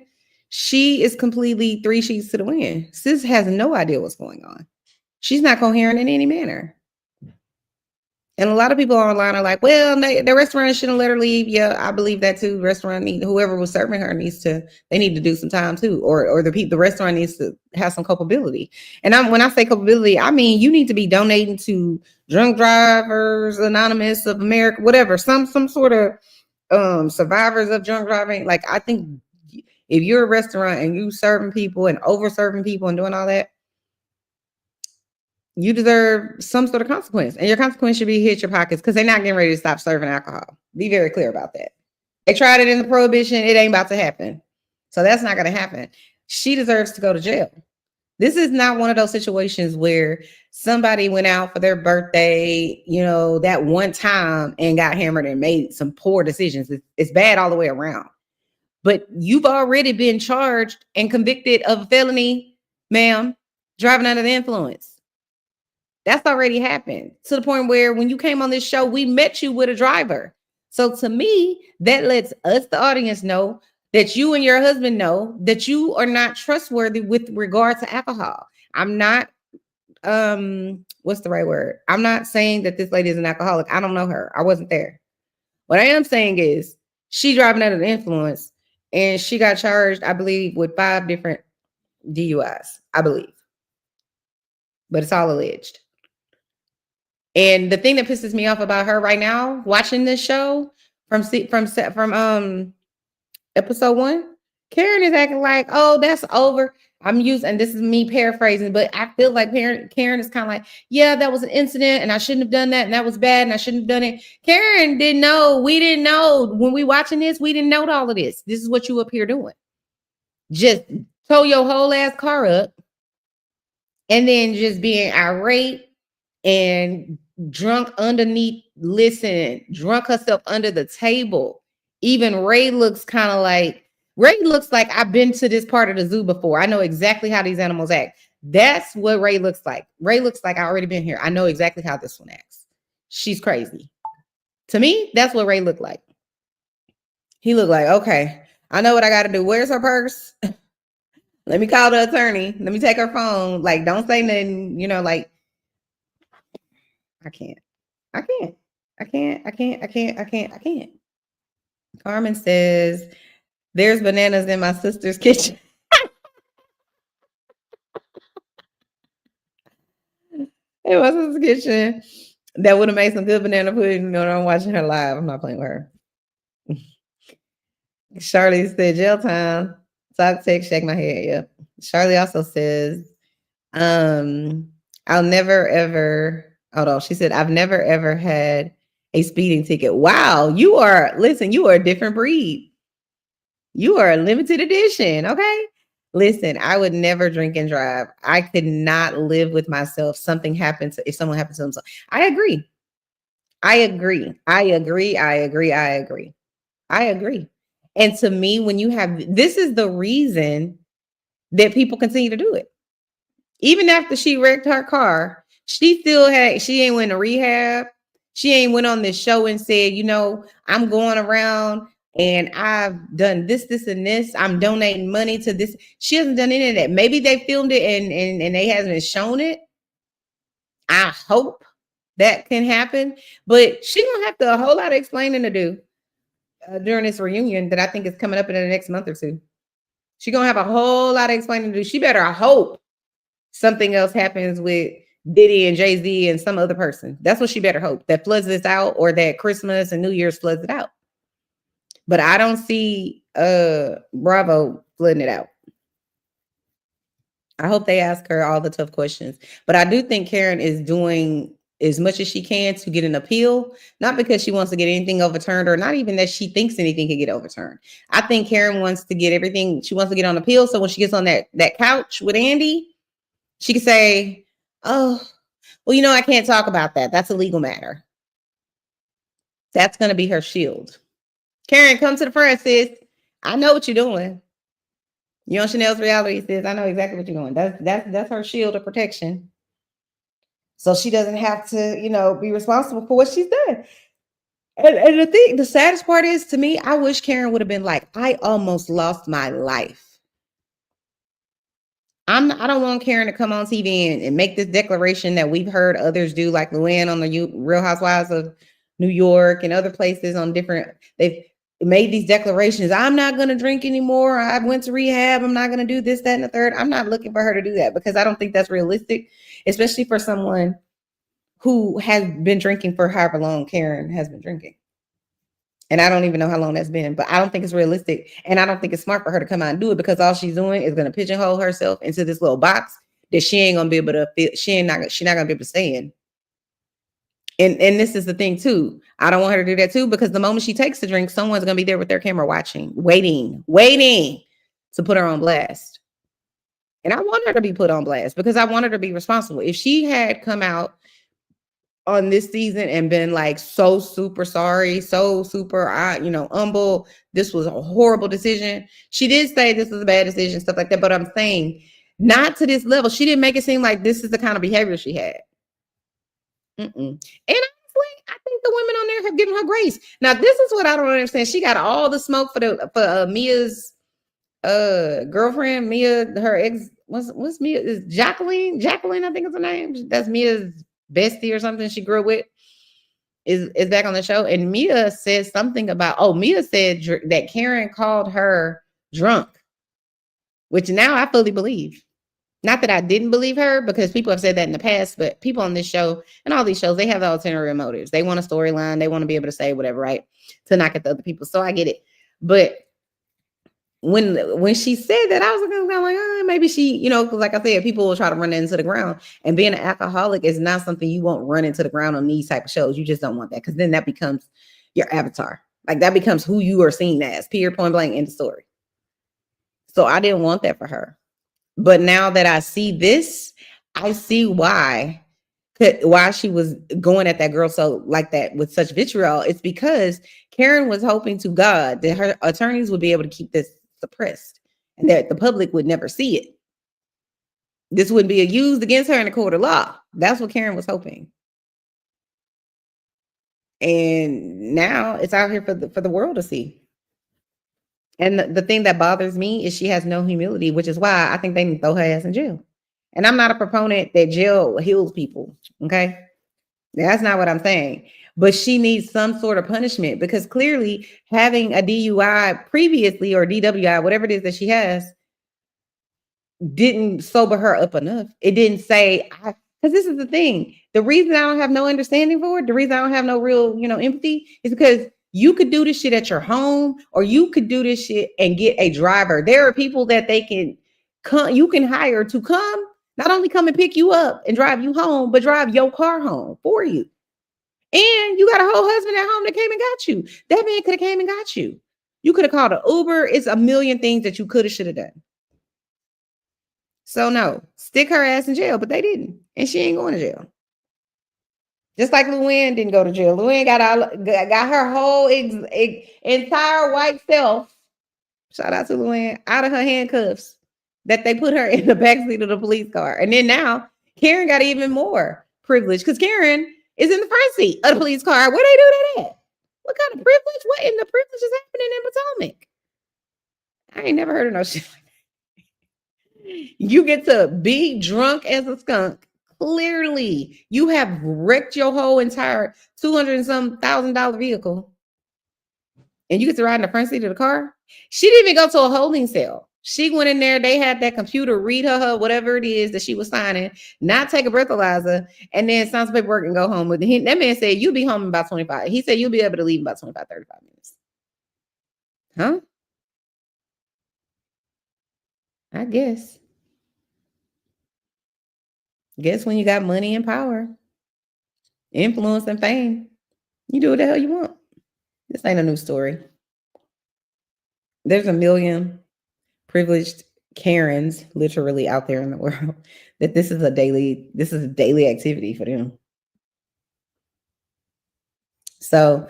she is completely 3 sheets to the wind. Sis has no idea what's going on. She's not coherent in any manner. And a lot of people online are like, well, the restaurant shouldn't let her leave. Yeah, I believe that too. Restaurant whoever was serving her they need to do some time too. Or the restaurant needs to have some culpability. And when I say culpability, I mean, you need to be donating to Drunk Drivers Anonymous of America, whatever, some sort of survivors of drunk driving. Like, I think if you're a restaurant and you serving people and over serving people and doing all that, you deserve some sort of consequence. And your consequence should be hit your pockets because they're not getting ready to stop serving alcohol. Be very clear about that. They tried it in the prohibition. It ain't about to happen. So that's not going to happen. She deserves to go to jail. This is not one of those situations where somebody went out for their birthday, you know, that one time and got hammered and made some poor decisions. It's bad all the way around. But you've already been charged and convicted of a felony, ma'am, driving under the influence. That's already happened to the point where when you came on this show, we met you with a driver. So to me, that lets us, the audience, know that you and your husband know that you are not trustworthy with regard to alcohol. I'm not, what's the right word? I'm not saying that this lady is an alcoholic. I don't know her. I wasn't there. What I am saying is she driving under the influence and she got charged, I believe, with 5 different DUIs, I believe. But it's all alleged. And the thing that pisses me off about her right now, watching this show from episode 1, Karen is acting like, oh, that's over. And this is me paraphrasing, but I feel like Karen is kind of like, yeah, that was an incident and I shouldn't have done that. And that was bad. And I shouldn't have done it. Karen didn't know. We didn't know when we watching this. We didn't know all of this. This is what you up here doing. Just tow your whole ass car up and then just being irate and drunk underneath, drunk herself under the table. Even Ray looks like I've been to this part of the zoo before. I know exactly how these animals act. That's what Ray looks like. Ray looks like I already been here. I know exactly how this one acts. She's crazy. To me, that's what Ray looked like. He looked like, okay, I know what I got to do. Where's her purse? Let me call the attorney. Let me take her phone. Like, don't say nothing, you know, like, I can't. Carmen says, there's bananas in my sister's kitchen. In my sister's kitchen. That would have made some good banana pudding. No, I'm watching her live. I'm not playing with her. Charlie said, jail time. Talk, text, shake my head. Yep. Charlie also says, I'll never ever. Although she said, I've never ever had a speeding ticket. Wow, you are a different breed. You are a limited edition, okay? Listen, I would never drink and drive. I could not live with myself. Something happens if someone happens to themselves. I agree. I agree. I agree. I agree. I agree. I agree. And to me, when you have this is the reason that people continue to do it. Even after she wrecked her car, she ain't went to rehab. She ain't went on this show and said, you know, I'm going around and I've done this, this, and this. I'm donating money to this. She hasn't done any of that. Maybe they filmed it and they haven't shown it. I hope that can happen, but she gonna have a whole lot of explaining to do during this reunion that I think is coming up in the next month or two. She gonna have a whole lot of explaining to do. She better hope something else happens with Diddy and JayZ and some other person. That's what she better hope, that floods this out, or that Christmas and New Year's floods it out. But I don't see Bravo flooding it out. I hope they ask her all the tough questions. But I do think Karen is doing as much as she can to get an appeal, not because she wants to get anything overturned, or not even that she thinks anything can get overturned. I think Karen wants to get everything. She wants to get on appeal. So when she gets on that couch with Andy, she can say, oh, well, you know, I can't talk about that. That's a legal matter. That's going to be her shield. Karen, come to the front, sis. I know what you're doing. You on Chanel's reality, sis. I know exactly what you're doing. That's her shield of protection. So she doesn't have to, you know, be responsible for what she's done. And the saddest part is, to me, I wish Karen would have been like, I almost lost my life. I don't want Karen to come on TV and make this declaration that we've heard others do, like Luann on the Real Housewives of New York and other places on different, they've made these declarations. I'm not going to drink anymore. I went to rehab. I'm not going to do this, that, and the third. I'm not looking for her to do that, because I don't think that's realistic, especially for someone who has been drinking for however long Karen has been drinking. And I don't even know how long that's been, but I don't think it's realistic. And I don't think it's smart for her to come out and do it, because all she's doing is going to pigeonhole herself into this little box that she ain't going to be able to fit. She's not going to be able to stay in. And this is the thing too. I don't want her to do that too, because the moment she takes the drink, someone's going to be there with their camera watching, waiting to put her on blast. And I want her to be put on blast, because I want her to be responsible. If she had come out on this season and been like so super sorry, so super, humble, this was a horrible decision. She did say this was a bad decision, stuff like that. But I'm saying not to this level. She didn't make it seem like this is the kind of behavior she had. And honestly, I think the women on there have given her grace. Now, this is what I don't understand. She got all the smoke for Mia's girlfriend. Mia, her ex, what's Mia? Is Jacqueline? Jacqueline, I think is her name. That's Mia's bestie or something she grew up with, is back on the show. And Mia said something about, Mia said that Karen called her drunk, which now I fully believe. Not that I didn't believe her, because people have said that in the past, but people on this show and all these shows, they have the ulterior motives. They want a storyline. They want to be able to say whatever, right? To knock at the other people. So I get it. But when she said that, I was like, maybe she, because like I said, people will try to run into the ground. And being an alcoholic is not something you won't run into the ground on these type of shows. You just don't want that, because then that becomes your avatar. Like, that becomes who you are seen as, period, point blank, end of story. So I didn't want that for her. But now that I see this, I see why she was going at that girl so like that with such vitriol. It's because Karen was hoping to God that her attorneys would be able to keep this suppressed and that the public would never see it. This wouldn't be used against her in a court of law. That's what Karen was hoping. And now it's out here for the world to see. And the thing that bothers me is she has no humility, which is why I think they need to throw her ass in jail. And I'm not a proponent that jail heals people, okay? That's not what I'm saying. But she needs some sort of punishment, because clearly having a DUI previously, or DWI, whatever it is that she has, didn't sober her up enough. It didn't say, because this is the thing. The reason I don't have no understanding for it, the reason I don't have no real, empathy, is because you could do this shit at your home, or you could do this shit and get a driver. There are people that you can hire to come, not only come and pick you up and drive you home, but drive your car home for you. And you got a whole husband at home that came and got you. That man could have came and got you. You could have called an Uber. It's a million things that you could have, should have done. So no, stick her ass in jail, but they didn't. And she ain't going to jail. Just like Luann didn't go to jail. Luann got her whole entire white self, shout out to Luann, out of her handcuffs that they put her in the backseat of the police car. And then now Karen got even more privilege because Karen is in the front seat of the police car. Where they do that at? What kind of privilege? What in the privilege is happening in Potomac? I ain't never heard of no shit like that. You get to be drunk as a skunk. Clearly, you have wrecked your whole entire $200 and some $1,000 vehicle. And you get to ride in the front seat of the car. She didn't even go to a holding cell. She went in there. They had that computer read her whatever it is that she was signing, not take a breathalyzer, and then sign some paperwork and go home with it. That man said, you'll be home in about 25. He said, you'll be able to leave in about 25, 35 minutes. Huh? I guess. Guess when you got money and power, influence and fame, you do what the hell you want. This ain't a new story. There's a million privileged Karens literally out there in the world that this is a daily activity for them. So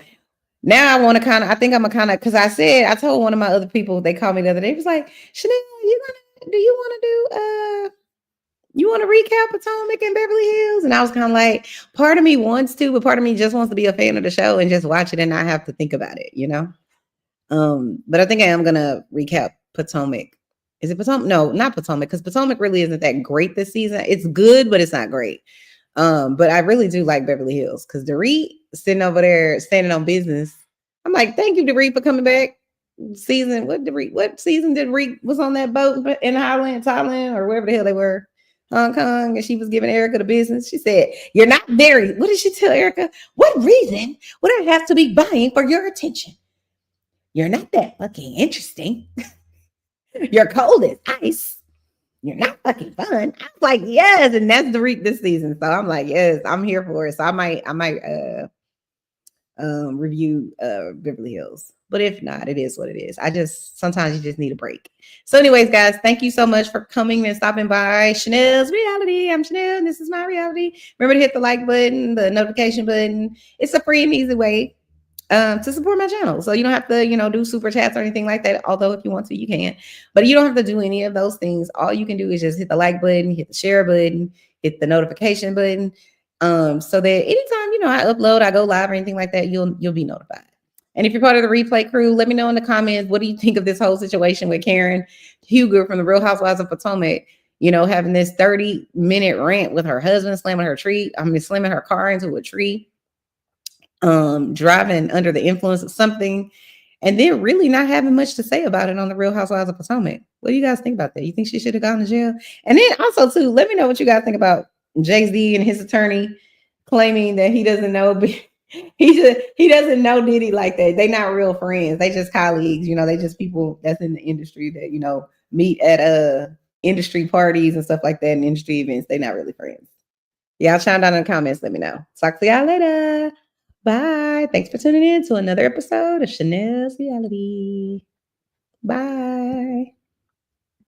now I want to because I told one of my other people, they called me the other day, it was like, Chanel, do you want to recap Potomac and Beverly Hills? And I was kind of like, part of me wants to, but part of me just wants to be a fan of the show and just watch it and not have to think about it, you know? But I think I am going to recap Potomac. Is it Potomac? No, not Potomac, because Potomac really isn't that great this season. It's good, but it's not great. But I really do like Beverly Hills because Dorit sitting over there standing on business. I'm like, thank you, Dorit, for coming back. What season did Dorit was on that boat in Thailand, or wherever the hell they were, Hong Kong, and she was giving Erica the business. She said, you're not very, what did she tell Erica? What reason would I have to be buying for your attention? You're not that fucking interesting. You're cold as ice. You're not fucking fun. I was like, yes, and that's Dorit this season. So I'm like, yes, I'm here for it. So I might review Beverly Hills. But if not, it is what it is. Sometimes you just need a break. So anyways, guys, thank you so much for coming and stopping by Chanel's Reality. I'm Chanel, and this is my reality. Remember to hit the like button, the notification button. It's a free and easy way to support my channel. So you don't have to, do super chats or anything like that. Although if you want to, you can. But you don't have to do any of those things. All you can do is just hit the like button, hit the share button, hit the notification button. So that anytime, I upload, I go live or anything like that, you'll be notified. And if you're part of the replay crew, let me know in the comments, what do you think of this whole situation with Karen Hueger from the Real Housewives of Potomac, having this 30-minute rant with her husband, slamming her car into a tree, driving under the influence of something, and then really not having much to say about it on the Real Housewives of Potomac. What do you guys think about that? You think she should have gone to jail? And then also too, let me know what you guys think about JayZ and his attorney claiming that he doesn't know, but he doesn't know Diddy like that. They not real friends. They just colleagues. They just people that's in the industry that meet at industry parties and stuff like that and industry events. They not really friends. Y'all chime down in the comments. Let me know. Talk to y'all later. Bye. Thanks for tuning in to another episode of Chanel's Reality. Bye.